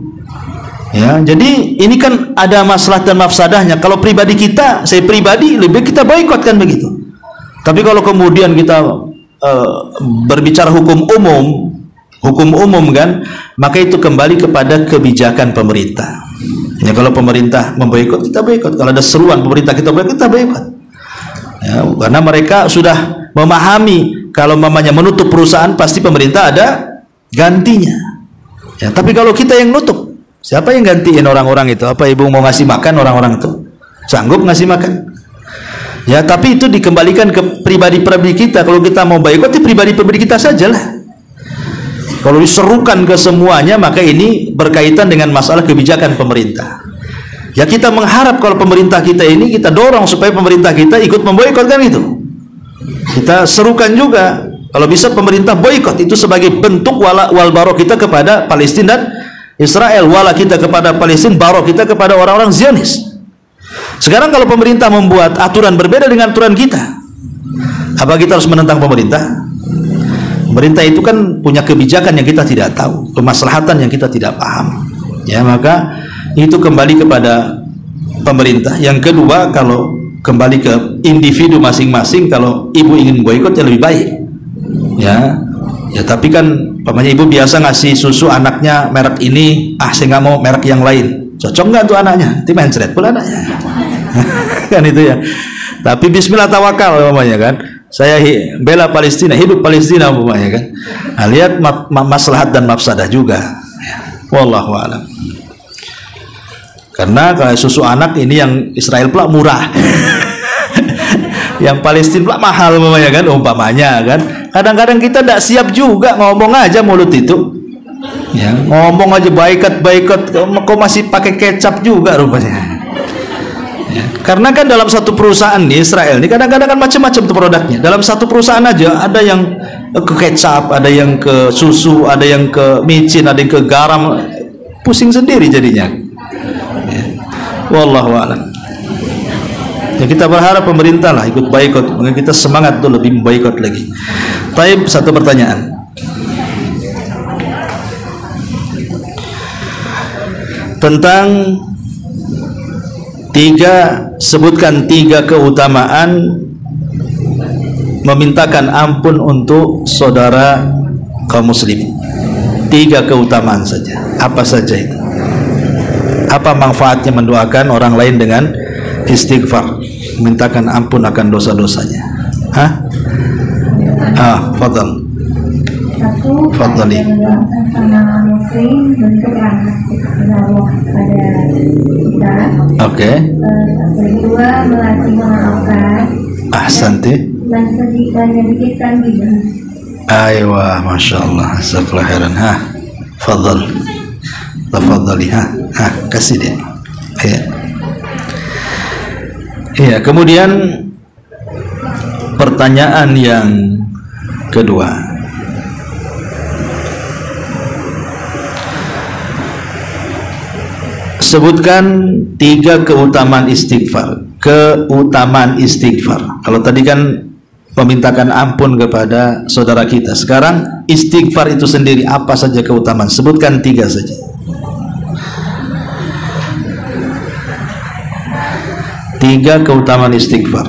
Ya, jadi ini kan ada masalah dan mafsadahnya. Kalau pribadi kita, saya pribadi lebih kita boikot kan begitu. Tapi kalau kemudian kita berbicara hukum umum kan, maka itu kembali kepada kebijakan pemerintah. Ya, kalau pemerintah memboikot, kita boikot. Kalau ada seruan pemerintah kita boikot, kita boikot. Ya, karena mereka sudah memahami kalau mamanya menutup perusahaan pasti pemerintah ada gantinya. Ya, tapi kalau kita yang nutup, siapa yang gantiin orang-orang itu? Apa ibu mau ngasih makan orang-orang itu? Sanggup ngasih makan? Ya, tapi itu dikembalikan ke pribadi-pribadi kita. Kalau kita mau boikot, pribadi-pribadi kita sajalah. Kalau diserukan ke semuanya, maka ini berkaitan dengan masalah kebijakan pemerintah. Ya, kita mengharap kalau pemerintah kita ini, kita dorong supaya pemerintah kita ikut memboikot kan itu. Kita serukan juga, kalau bisa pemerintah boikot, itu sebagai bentuk wal baro kita kepada Palestina dan Israel, wala kita kepada Palestina, baro kita kepada orang-orang Zionis. Sekarang kalau pemerintah membuat aturan berbeda dengan aturan kita, apa kita harus menentang pemerintah? Pemerintah itu kan punya kebijakan yang kita tidak tahu, kemaslahatan yang kita tidak paham. Ya, maka itu kembali kepada pemerintah. Yang kedua, kalau kembali ke individu masing-masing, kalau ibu ingin boikot ya lebih baik. Ya, tapi kan pamannya ibu biasa ngasih susu anaknya merek ini, saya nggak mau merek yang lain. Cocok nggak tuh anaknya? Nanti mencret pula anaknya. Kan itu ya. Tapi bismillah tawakal umpamanya kan. Saya bela Palestina, hidup Palestina umpamanya kan. Nah, lihat maslahat dan mafsadah juga. Wallahu a'lam. Karena kalau susu anak ini yang Israel pula murah. Yang Palestina pula mahal umpamanya kan, kan. Kadang-kadang kita tidak siap juga, ngomong aja mulut itu. Ya, ngomong aja boikot, kok masih pakai kecap juga rupanya. Ya, karena kan dalam satu perusahaan di Israel ini kadang-kadang kan macam-macam tuh produknya. Dalam satu perusahaan aja ada yang ke kecap, ada yang ke susu, ada yang ke micin, ada yang ke garam. Pusing sendiri jadinya. Ya. Wallahu a'lam. Ya, kita berharap pemerintah lah ikut boikot, maka kita semangat tuh lebih boikot lagi. Taib, satu pertanyaan. Tentang sebutkan tiga keutamaan memintakan ampun untuk saudara kaum muslimin. 3 keutamaan saja. Apa saja itu? Apa manfaatnya mendoakan orang lain dengan istighfar, mintakan ampun akan dosa-dosanya? Fadhal. Fadhali. Oke. Kedua, melatih memaafkan. Ahsanti. Dan sedikitkan juga. Aywa, masya Allah, jazakallahu khairan. Fadhal. Tafadhali. Kasih dia. Iya, kemudian pertanyaan yang kedua. Sebutkan 3 keutamaan istighfar. Keutamaan istighfar. Kalau tadi kan memintakan ampun kepada saudara kita, sekarang istighfar itu sendiri apa saja keutamaan? Sebutkan 3 saja. Tiga keutamaan istighfar.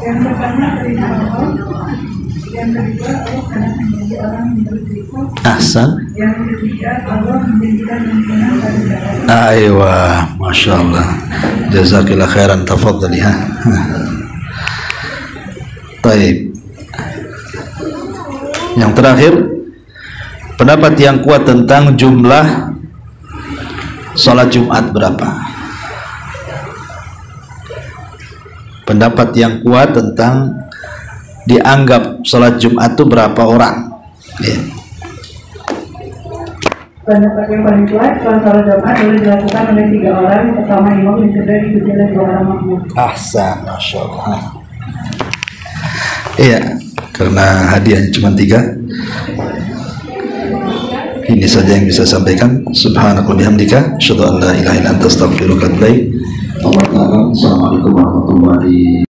Yang pertama terima Allah, yang kedua Allah akan menjadi orang yang beristighfar. Ahsan. Yang ketiga Allah menjadikan ampunan bagi kita. Aywa, masya Allah. Jazakillah khairan. Tafadhali. Baik. Yang terakhir, pendapat yang kuat tentang jumlah salat Jumat berapa? Pendapat yang kuat tentang dianggap salat Jumat itu berapa orang? Ya. Pendapat yang paling kuat, sholat Jumat boleh dilakukan oleh 3 orang, pertama imam, yang kedua diikuti oleh 2 orang makmum. Ahsan, Masya Allah. Iya, karena hadiahnya cuma 3. Ini saja yang bisa sampaikan. Subhanallah bihamdika, asyhadu an la ilaha illa anta, astaghfiruka wa atubu ilaik. Assalamualaikum warahmatullahi